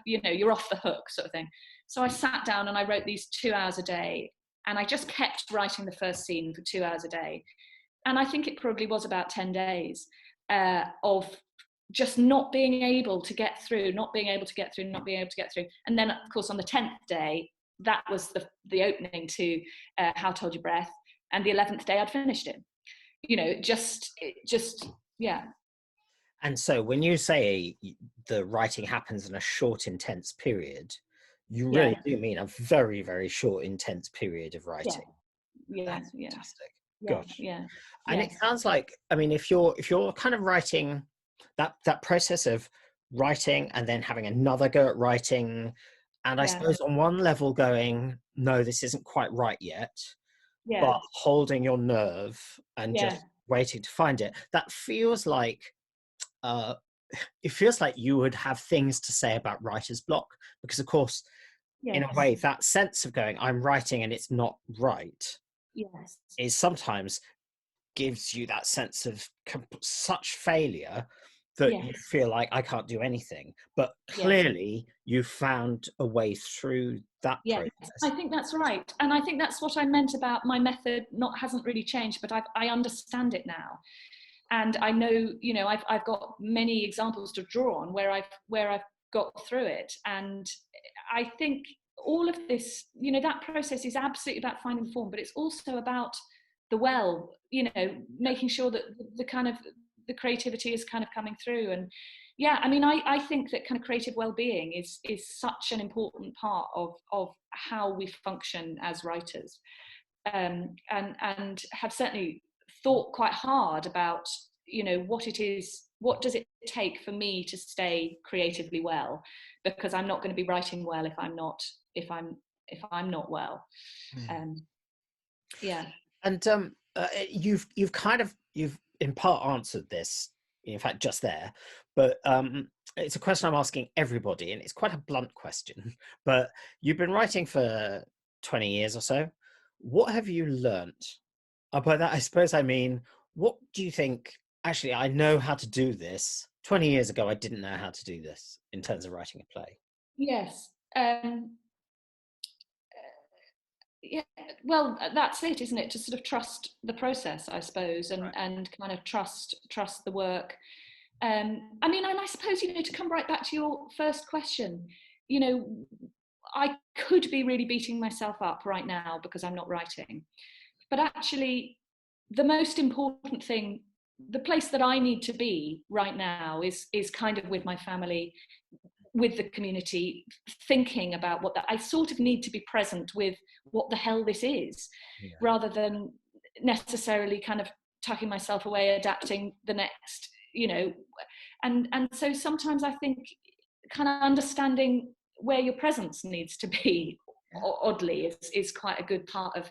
you're off the hook, sort of thing. So I sat down and I wrote these 2 hours a day, and I just kept writing the first scene for 2 hours a day. And I think it probably was about 10 days of just not being able to get through. And then, of course, on the 10th day, that was the opening to How to Hold Your Breath. And the 11th day, I'd finished it. Yeah. And so when you say the writing happens in a short, intense period, you really do mean a very, very short, intense period of writing. That's fantastic. Gosh. And it sounds like, I mean, if you're kind of writing that process of writing and then having another go at writing, and I suppose on one level going, no, this isn't quite right yet, but holding your nerve and just waiting to find it, that feels like it feels like you would have things to say about writer's block, because of course in a way that sense of going, I'm writing and it's not right, is sometimes gives you that sense of such failure that you feel like I can't do anything, but clearly you found a way through that process. I think that's right, and I think that's what I meant about my method hasn't really changed, but I understand it now. And I know, I've got many examples to draw on where I've got through it. And I think all of this, that process is absolutely about finding the form, but it's also about the making sure that the creativity is kind of coming through. And I think that kind of creative well-being is such an important part of how we function as writers, and have certainly thought quite hard about what does it take for me to stay creatively well, because I'm not going to be writing well if I'm not well. And you've in part answered this, in fact, just there, but it's a question I'm asking everybody, and it's quite a blunt question, but you've been writing for 20 years or so. What have you learnt? By that, I suppose I mean, what do you think, actually, I know how to do this. 20 years ago, I didn't know how to do this in terms of writing a play. Yes. Well, that's it, isn't it? To sort of trust the process, I suppose, and kind of trust the work. And I suppose, to come right back to your first question, I could be really beating myself up right now because I'm not writing. But actually, the most important thing, the place that I need to be right now is kind of with my family, with the community, thinking about I sort of need to be present with what the hell this is, rather than necessarily kind of tucking myself away, adapting the next, and so sometimes I think kind of understanding where your presence needs to be, oddly, is quite a good part of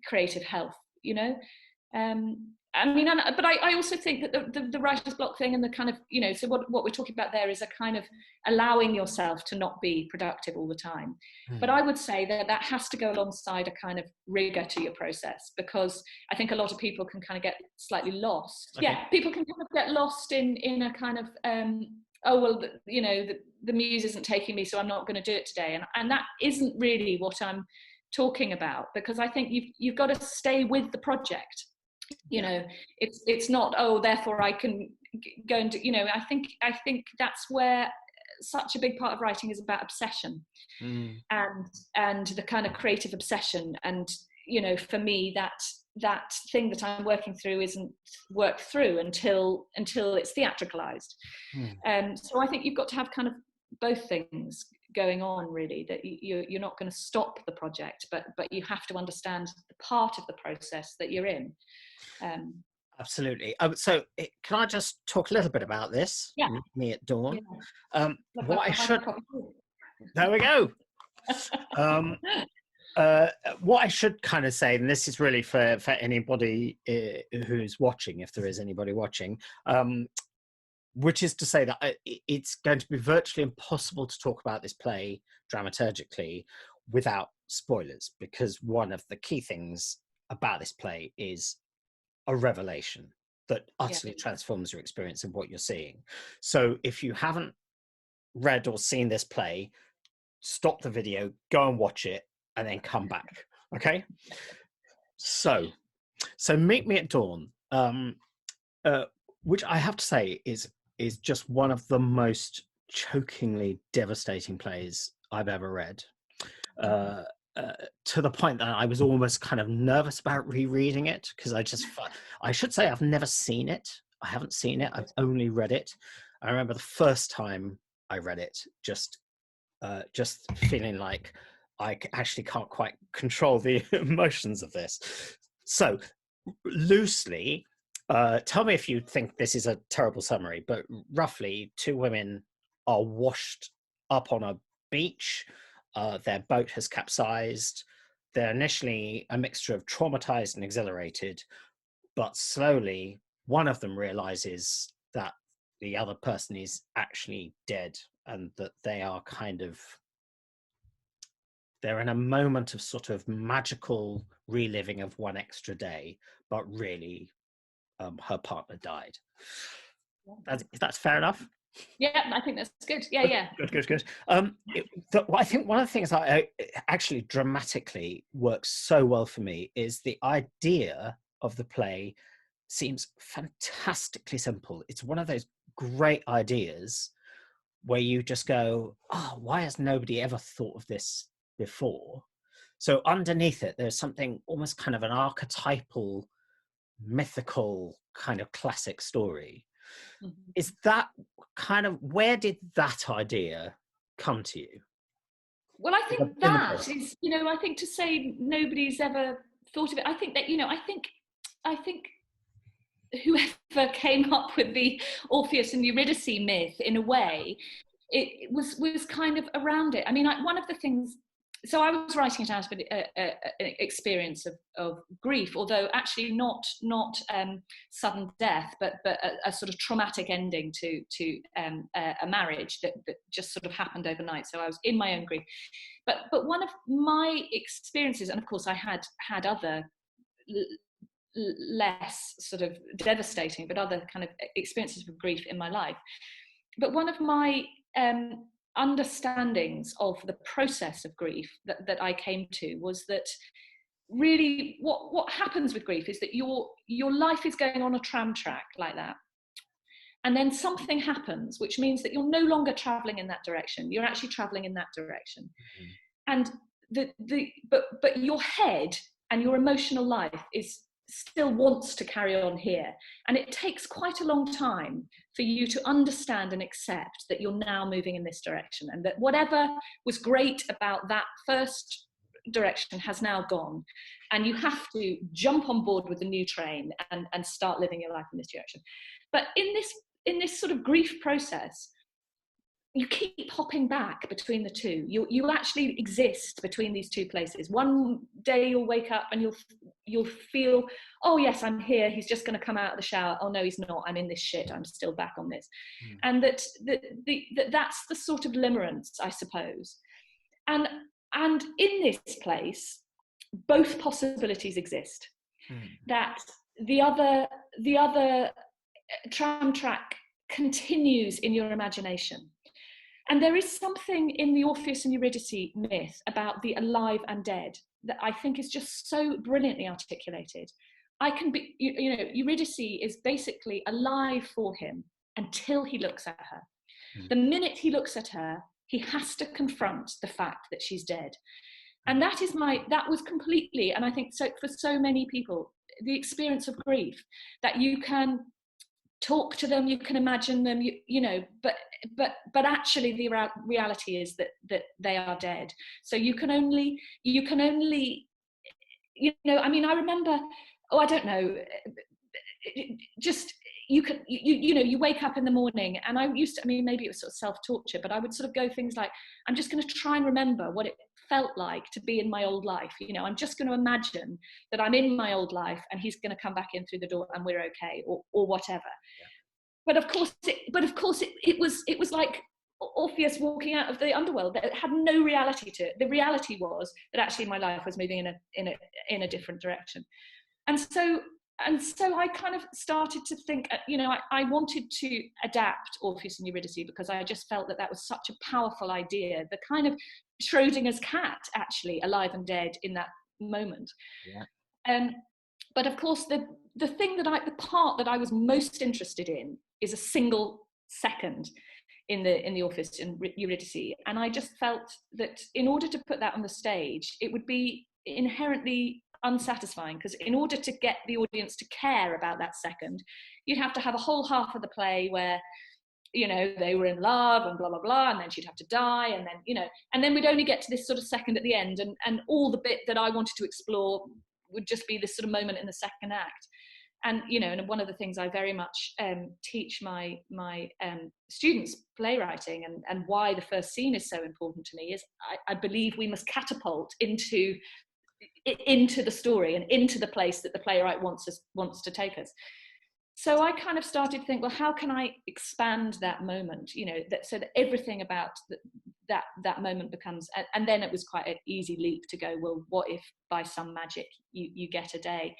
creative health, but I also think that the writer's block thing and the kind of, so what we're talking about there is a kind of allowing yourself to not be productive all the time. But I would say that has to go alongside a kind of rigor to your process, because I think a lot of people can kind of get slightly lost. People can kind of get lost in a kind of, the muse isn't taking me, so I'm not going to do it today. And that isn't really what I'm talking about, because I think you've got to stay with the project. It's not, therefore I can go and do, I think that's where such a big part of writing is about obsession, and the kind of creative obsession. And for me, that thing that I'm working through isn't worked through until it's theatricalized. So I think you've got to have kind of both things going on, really, that you're not going to stop the project, but you have to understand the part of the process that you're in. Absolutely. So can I just talk a little bit about this? Me at dawn. What I should there we go. What I should kind of say, and this is really for anybody who's watching, if there is anybody watching, which is to say that it's going to be virtually impossible to talk about this play dramaturgically without spoilers, because one of the key things about this play is a revelation that Yeah. utterly transforms your experience of what you're seeing. So if you haven't read or seen this play, stop the video, go and watch it, and then come back. Okay? So Meet Me at Dawn, which I have to say is just one of the most chokingly devastating plays I've ever read. To the point that I was almost kind of nervous about rereading it, because I should say I've never seen it. I haven't seen it. I've only read it. I remember the first time I read it, just feeling like I actually can't quite control the emotions of this. So loosely, tell me if you think this is a terrible summary, but roughly, two women are washed up on a beach. Their boat has capsized. They're initially a mixture of traumatized and exhilarated, but slowly one of them realizes that the other person is actually dead, and that they are they're in a moment of sort of magical reliving of one extra day, but really her partner died. That's fair enough. Yeah, I think that's good. Yeah. Good. I think one of the things that actually dramatically works so well for me is the idea of the play seems fantastically simple. It's one of those great ideas where you just go, oh, why has nobody ever thought of this before? So underneath it, there's something almost kind of an archetypal, mythical kind of classic story. Mm-hmm. Is that kind of, where did that idea come to you? Well, I think that is, I think to say nobody's ever thought of it, I think that, I think whoever came up with the Orpheus and Eurydice myth, in a way, it was kind of around it. I mean, one of the things, so I was writing it out of an experience of grief, although actually not sudden death, but a sort of traumatic ending to a marriage that just sort of happened overnight. So I was in my own grief. But one of my experiences, and of course I had other less sort of devastating, but other kind of experiences of grief in my life. But one of my understandings of the process of grief that I came to was that really what happens with grief is that your life is going on a tram track like that. And then something happens, which means that you're no longer traveling in that direction. You're actually traveling in that direction. Mm-hmm. And but your head and your emotional life still wants to carry on here. And it takes quite a long time for you to understand and accept that you're now moving in this direction, and that whatever was great about that first direction has now gone, and you have to jump on board with the new train and start living your life in this direction. But in this sort of grief process, you keep hopping back between the two. You actually exist between these two places. One day you'll wake up and you'll feel, oh yes, I'm here. He's just going to come out of the shower. Oh no, he's not. I'm in this shit. I'm still back on this. Mm. And that's the sort of limerence, I suppose. And in this place, both possibilities exist. Mm. That the other tram track continues in your imagination. And there is something in the Orpheus and Eurydice myth about the alive and dead that I think is just so brilliantly articulated. Eurydice is basically alive for him until he looks at her. Mm. The minute he looks at her, he has to confront the fact that she's dead. And that was completely, and I think so for so many people, the experience of grief, that you can talk to them, you can imagine them, but actually the reality is that they are dead. So you can only I mean, I remember, I don't know, just you wake up in the morning, and I used to, I mean, maybe it was sort of self-torture, but I would sort of go things like, I'm just going to try and remember what it felt like to be in my old life. I'm just going to imagine that I'm in my old life and he's going to come back in through the door and we're okay, or whatever. Yeah. But of course it was like Orpheus walking out of the underworld. That had no reality to it. The reality was that actually my life was moving in a different direction. And so and so I kind of started to think, I wanted to adapt Orpheus and Eurydice because I just felt that was such a powerful idea, the kind of Schrodinger's cat, actually, alive and dead in that moment. Yeah. But of course, the part that I was most interested in is a single second in the Orpheus and Eurydice, and I just felt that in order to put that on the stage, it would be inherently unsatisfying, because in order to get the audience to care about that second, you'd have to have a whole half of the play where they were in love and blah blah blah, and then she'd have to die, and then and then we'd only get to this sort of second at the end, and all the bit that I wanted to explore would just be this sort of moment in the second act. And and one of the things I very much teach my students playwriting, and why the first scene is so important to me, is I believe we must catapult into the story and into the place that the playwright wants to take us. So I kind of started to think, well, how can I expand that moment, so that everything about that moment becomes, and then it was quite an easy leap to go, well, what if by some magic you get a day?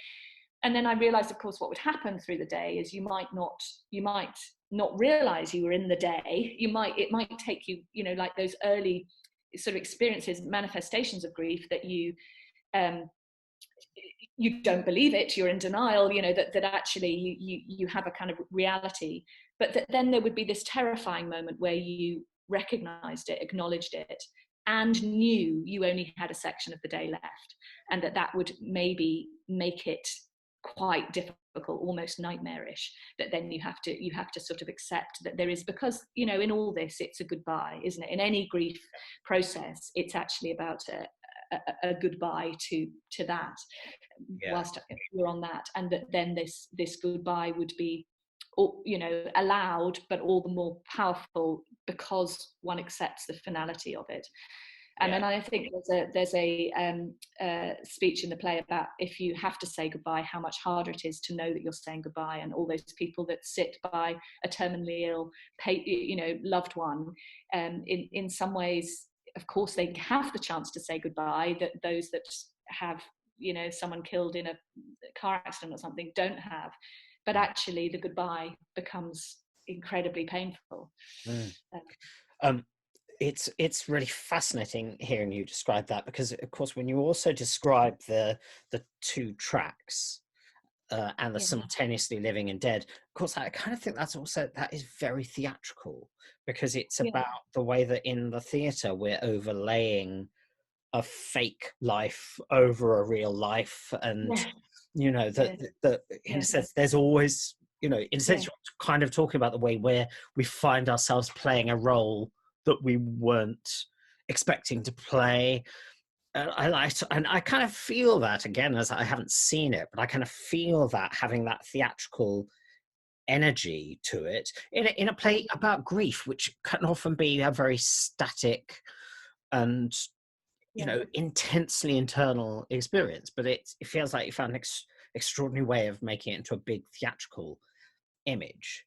And then I realized, of course, what would happen through the day is you might not realize you were in the day. It might take you, like those early sort of experiences, manifestations of grief, that you don't believe it, you're in denial, that actually you have a kind of reality, but that then there would be this terrifying moment where you recognized it, acknowledged it, and knew you only had a section of the day left, and that would maybe make it quite difficult, almost nightmarish, that then you have to sort of accept that there is, because in all this it's a goodbye, isn't it? In any grief process, it's actually about a goodbye to that, whilst you're on that, and that then this goodbye would be allowed, but all the more powerful because one accepts the finality of it. And then I think there's a speech in the play about, if you have to say goodbye, how much harder it is to know that you're saying goodbye. And all those people that sit by a terminally ill, loved one, in some ways, of course, they have the chance to say goodbye, that those that have, someone killed in a car accident or something don't have. But actually, the goodbye becomes incredibly painful. It's really fascinating hearing you describe that, because of course when you also describe the two tracks and the simultaneously living and dead, of course I kind of think that is very theatrical, because it's about the way that in the theatre we're overlaying a fake life over a real life, and that in a sense there's always, in a sense you're kind of talking about the way where we find ourselves playing a role that we weren't expecting to play. And I kind of feel that, again, as I haven't seen it, but I kind of feel that having that theatrical energy to it in a play about grief, which can often be a very static and intensely internal experience, but it feels like you found an extraordinary way of making it into a big theatrical image.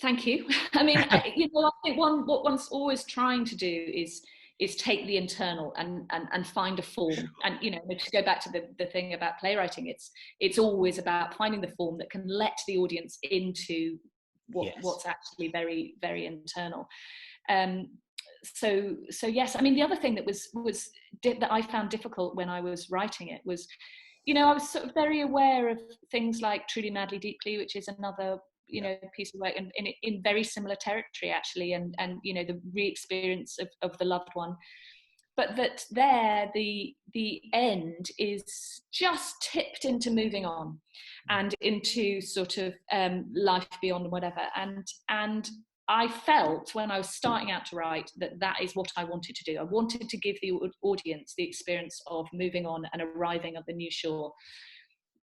Thank you. I mean, I think what one's always trying to do is take the internal and find a form. And to go back to the thing about playwriting, it's always about finding the form that can let the audience into what's actually very, very internal. So yes, I mean, the other thing that that I found difficult when I was writing it was, I was sort of very aware of things like Truly, Madly, Deeply, which is another piece of work in very similar territory, actually, and the re-experience of the loved one, but that the end is just tipped into moving on and into sort of life beyond whatever, and I felt when I was starting out to write that is what I wanted to do. I wanted to give the audience the experience of moving on and arriving at the new shore,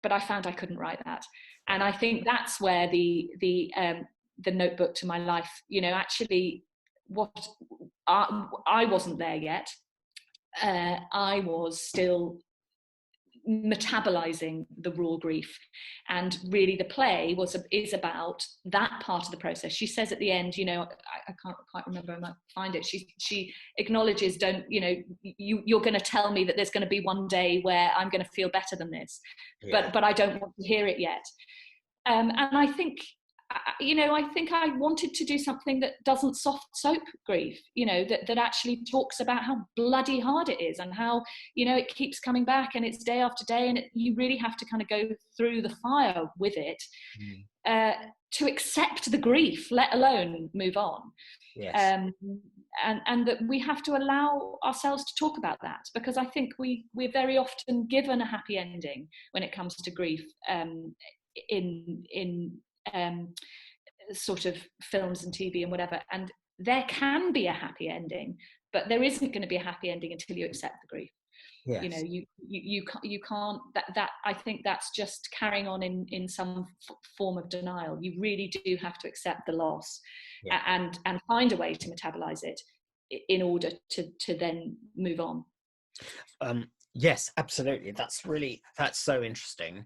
but I found I couldn't write that. And I think that's where the notebook to my life, actually, what I wasn't there yet. I was still metabolizing the raw grief. And really the play is about that part of the process. She says at the end, you know, I can't quite remember, I might find it, she acknowledges, don't, you know, you're going to tell me that there's going to be one day where I'm going to feel better than this, but I don't want to hear it yet. And I think, you know, I think I wanted to do something that doesn't soft soap grief, you know, that actually talks about how bloody hard it is and how, you know, it keeps coming back and it's day after day, and you really have to kind of go through the fire with it to accept the grief, let alone move on. Yes. And that we have to allow ourselves to talk about that, because I think we're very often given a happy ending when it comes to grief, in sort of films and TV and whatever, and there can be a happy ending, but there isn't going to be a happy ending until you accept the grief. Yes. You know, you can't, that I think that's just carrying on in some form of denial. You really do have to accept the loss, and find a way to metabolize it in order to then move on. Yes, absolutely. That's so interesting.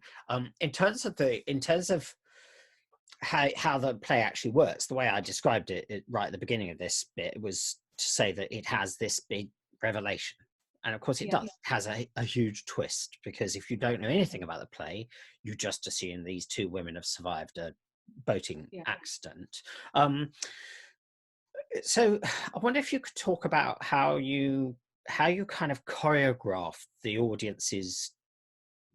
In terms of how the play actually works, the way I described it right at the beginning of this bit was to say that it has this big revelation. And of course it does. It has a huge twist, because if you don't know anything about the play, you just assume these two women have survived a boating accident. So I wonder if you could talk about how you kind of choreograph the audience's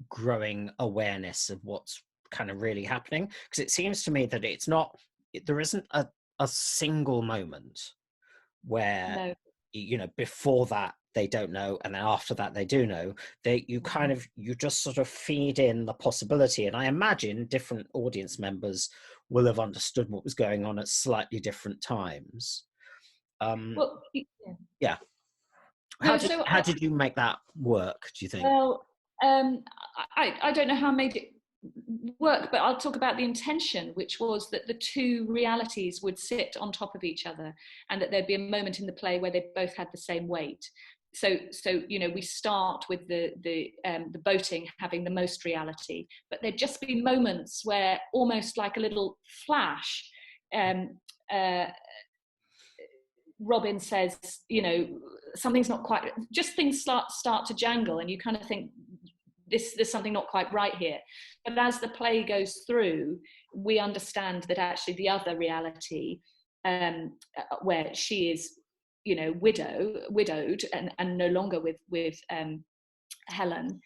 growing awareness of what's kind of really happening, because it seems to me that there isn't a single moment where you know, before that they don't know and then after that they do know. You just sort of feed in the possibility, and I imagine different audience members will have understood what was going on at slightly different times. How did you make that work, do you think? Well, I don't know how I made it work, but I'll talk about the intention, which was that the two realities would sit on top of each other, and that there'd be a moment in the play where they both had the same weight. So you know, we start with the boating having the most reality, but there'd just be moments where, almost like a little flash, Robin says, you know, something's not quite, just things start to jangle, and you kind of think, there's something not quite right here. But as the play goes through, we understand that actually the other reality, where she is, you know, widowed and no longer with Helen,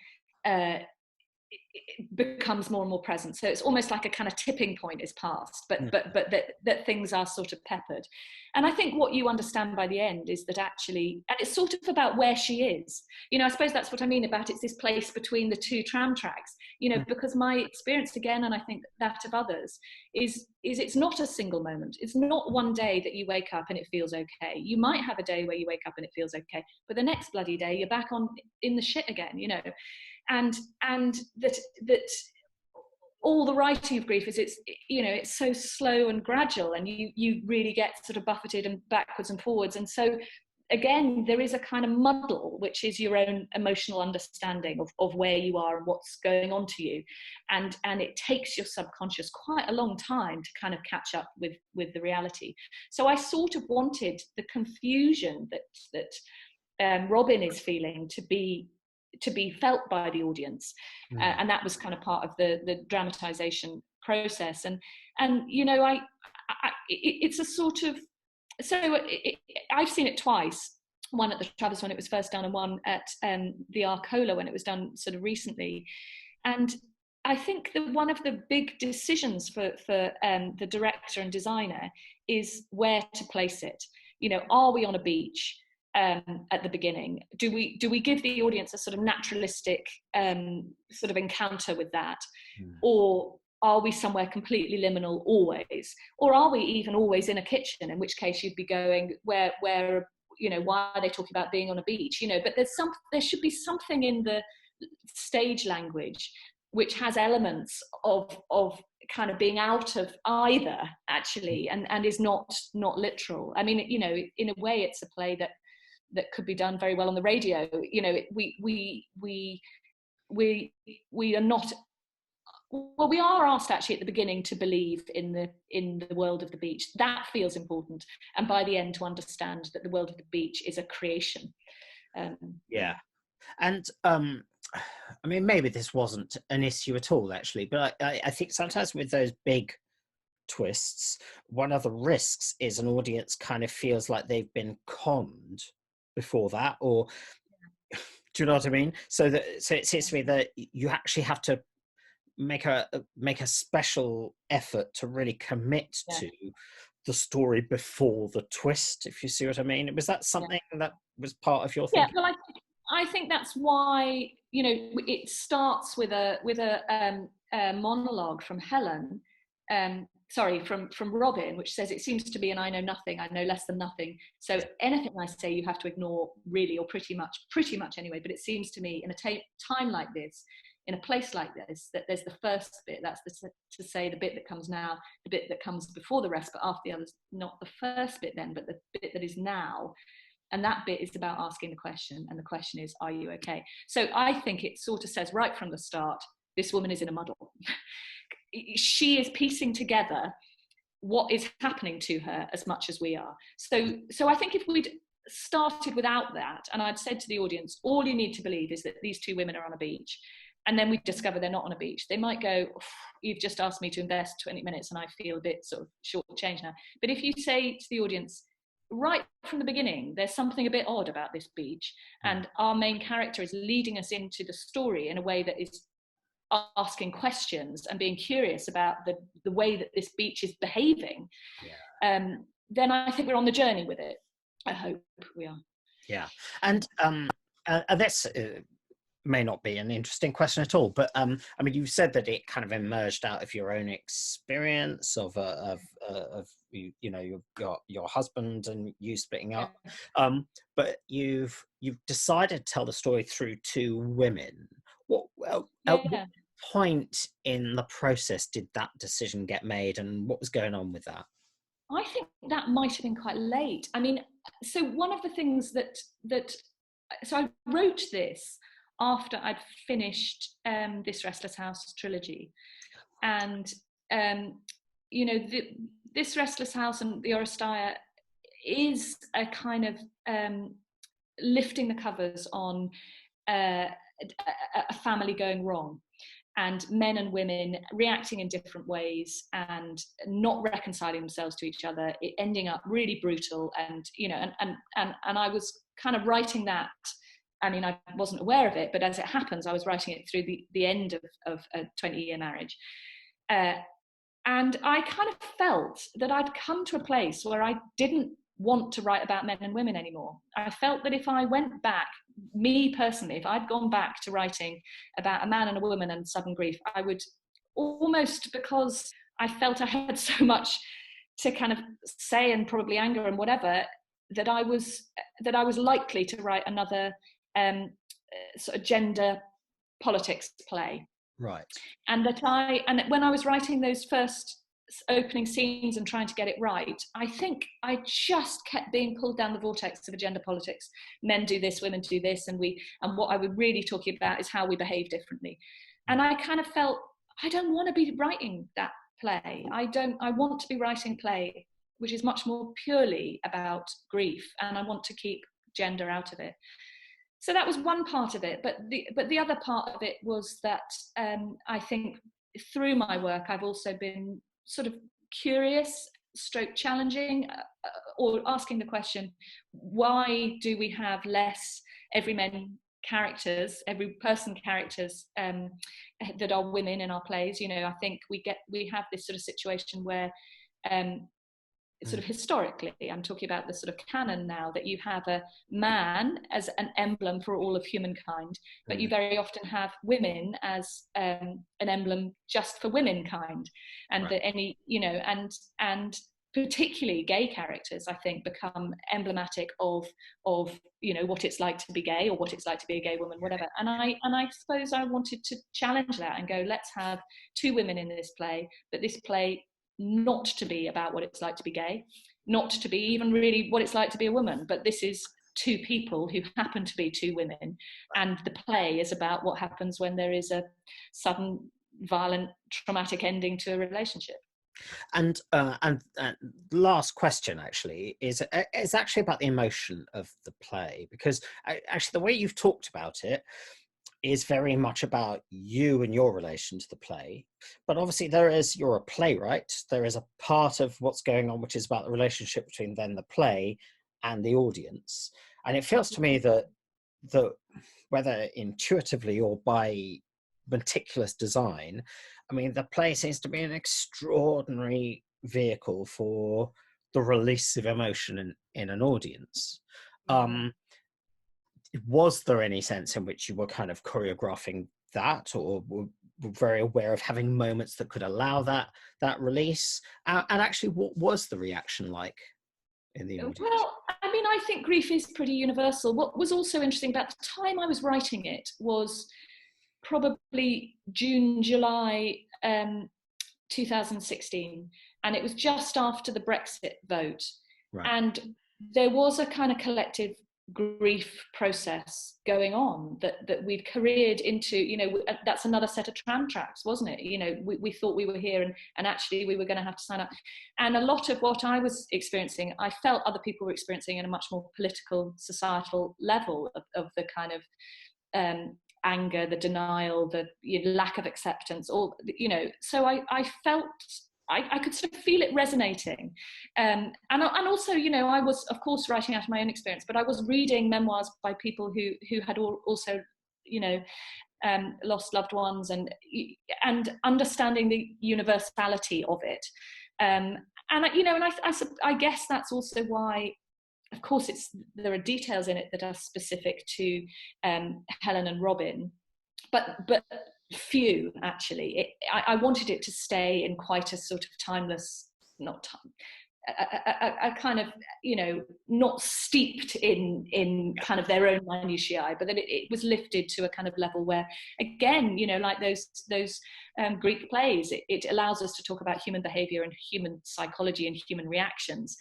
it becomes more and more present. So it's almost like a kind of tipping point is passed, but that things are sort of peppered. And I think what you understand by the end is that actually, and it's sort of about where she is. You know, I suppose that's what I mean about it's this place between the two tram tracks, you know, because my experience again, and I think that of others, is it's not a single moment. It's not one day that you wake up and it feels okay. You might have a day where you wake up and it feels okay, but the next bloody day you're back in the shit again, you know. And that all the writing of grief is, it's, you know, it's so slow and gradual, and you really get sort of buffeted and backwards and forwards. And so again, there is a kind of muddle, which is your own emotional understanding of where you are and what's going on to you, and it takes your subconscious quite a long time to kind of catch up with the reality. So I sort of wanted the confusion that Robin is feeling to be felt by the audience, and that was kind of part of the dramatization process. And you know, it's a sort of, so I've seen it twice, one at the Travis when it was first done, and one at the Arcola when it was done sort of recently. And I think that one of the big decisions for the director and designer is where to place it. You know, are we on a beach at the beginning? Do we give the audience a sort of naturalistic sort of encounter with that, or are we somewhere completely liminal always, or are we even always in a kitchen, in which case you'd be going where you know, why are they talking about being on a beach, you know? But there should be something in the stage language which has elements of kind of being out of either, actually, and is not literal. I mean, you know, in a way it's a play that could be done very well on the radio. You know, we we are not. Well, we are asked actually at the beginning to believe in the world of the beach. That feels important, and by the end to understand that the world of the beach is a creation. Yeah, and I mean, maybe this wasn't an issue at all, actually, but I think sometimes with those big twists, one of the risks is an audience kind of feels like they've been conned before that, or do you know what I mean? So it seems to me that you actually have to make a special effort to really commit to the story before the twist, if you see what I mean. Was that something that was part of your thinking? Yeah, well, I think that's why, you know, it starts with a monologue from Helen, from Robin, which says, "It seems to be, and I know nothing. I know less than nothing. So anything I say, you have to ignore, really, or pretty much anyway. But it seems to me, in a time like this, in a place like this, that there's the first bit. That's to say the bit that comes now, the bit that comes before the rest, but after the others. Not the first bit then, but the bit that is now." And that bit is about asking the question, and the question is, are you okay? So I think it sort of says right from the start, this woman is in a muddle. She is piecing together what is happening to her as much as we are. So I think if we'd started without that, and I'd said to the audience, all you need to believe is that these two women are on a beach, and then we discover they're not on a beach, they might go, you've just asked me to invest 20 minutes and I feel a bit sort of short-changed now. But if you say to the audience, right from the beginning, there's something a bit odd about this beach, and our main character is leading us into the story in a way that is asking questions and being curious about the way that this beach is behaving, then I think we're on the journey with it. I hope we are. Yeah, and that's may not be an interesting question at all, but I mean, you said that it kind of emerged out of your own experience of you know, your husband and you splitting up, but you've decided to tell the story through two women. At what point in the process did that decision get made, and what was going on with that? I think that might have been quite late. I mean, so one of the things so I wrote this after I'd finished This Restless House trilogy, and you know, This Restless House and The Oresteia is a kind of lifting the covers on a family going wrong, and men and women reacting in different ways and not reconciling themselves to each other, it ending up really brutal. And you know, and I was kind of writing that. I mean, I wasn't aware of it, but as it happens, I was writing it through the end of a 20-year marriage. And I kind of felt that I'd come to a place where I didn't want to write about men and women anymore. I felt that if I went back, me personally, if I'd gone back to writing about a man and a woman and sudden grief, I would almost, because I felt I had so much to kind of say, and probably anger and whatever, that I was likely to write another sort of gender politics play. Right. And when I was writing those first opening scenes and trying to get it right, I think I just kept being pulled down the vortex of agenda politics. Men do this, women do this, and what I was really talking about is how we behave differently. And I kind of felt, I don't want to be writing that play. I want to be writing a play which is much more purely about grief, and I want to keep gender out of it. So that was one part of it, but the other part of it was that I think through my work I've also been sort of curious, challenging, or asking the question, why do we have less every person characters that are women in our plays? You know, I think we have this sort of situation where sort of historically, I'm talking about the sort of canon now, that you have a man as an emblem for all of humankind, but you very often have women as an emblem just for womankind, and that any, you know, and particularly gay characters, I think, become emblematic of you know, what it's like to be gay, or what it's like to be a gay woman, whatever. And I suppose I wanted to challenge that and go, let's have two women in this play, but this play not to be about what it's like to be gay, not to be even really what it's like to be a woman, but this is two people who happen to be two women, and the play is about what happens when there is a sudden, violent, traumatic ending to a relationship. And last question actually is actually about the emotion of the play, because actually the way you've talked about it is very much about you and your relation to the play, but obviously you're a playwright, there is a part of what's going on which is about the relationship between then the play and the audience. And it feels to me that whether intuitively or by meticulous design, I mean, the play seems to be an extraordinary vehicle for the release of emotion in an audience. Was there any sense in which you were kind of choreographing that, or were very aware of having moments that could allow that release? And actually, what was the reaction like in the audience? Well, I mean, I think grief is pretty universal. What was also interesting about the time I was writing it was probably June, July 2016, and it was just after the Brexit vote. Right. And there was a kind of collective grief process going on that we'd careered into. You know, that's another set of tram tracks, wasn't it? You know, we thought we were here, and actually we were going to have to sign up. And a lot of what I was experiencing, I felt other people were experiencing at a much more political, societal level of the kind of anger, the denial, the lack of acceptance, all, you know. So I felt I could sort of feel it resonating, and also, you know, I was of course writing out of my own experience, but I was reading memoirs by people who had also, you know, lost loved ones, and understanding the universality of it, and you know, and I guess that's also why, of course, there are details in it that are specific to Helen and Robin, but few actually. I wanted it to stay in quite a sort of timeless, a kind of, you know, not steeped in kind of their own minutiae, but that it was lifted to a kind of level where, again, you know, like those Greek plays, it allows us to talk about human behavior and human psychology and human reactions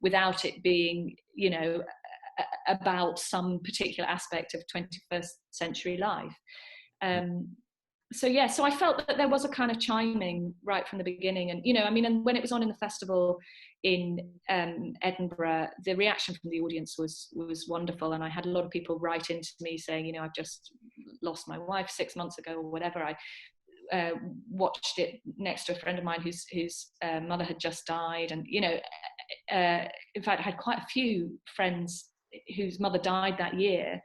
without it being, you know, about some particular aspect of 21st century life. So yeah, so I felt that there was a kind of chiming right from the beginning, and, you know, I mean, and when it was on in the festival in Edinburgh, the reaction from the audience was wonderful, and I had a lot of people write into me saying, you know, I've just lost my wife 6 months ago or whatever. I watched it next to a friend of mine whose mother had just died, and, you know, in fact, I had quite a few friends whose mother died that year,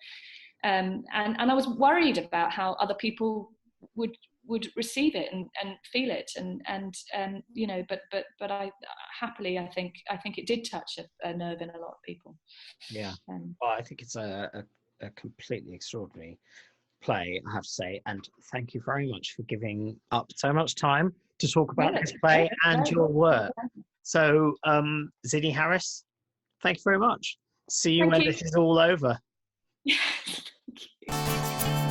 and I was worried about how other people would receive it and feel it, and you know, but I happily, I think it did touch a nerve in a lot of people. Yeah. Well, I think it's a completely extraordinary play, I have to say, and thank you very much for giving up so much time to talk about this play and your work. So Zinnie Harris, thank you very much. See you when this is all over. Thank you.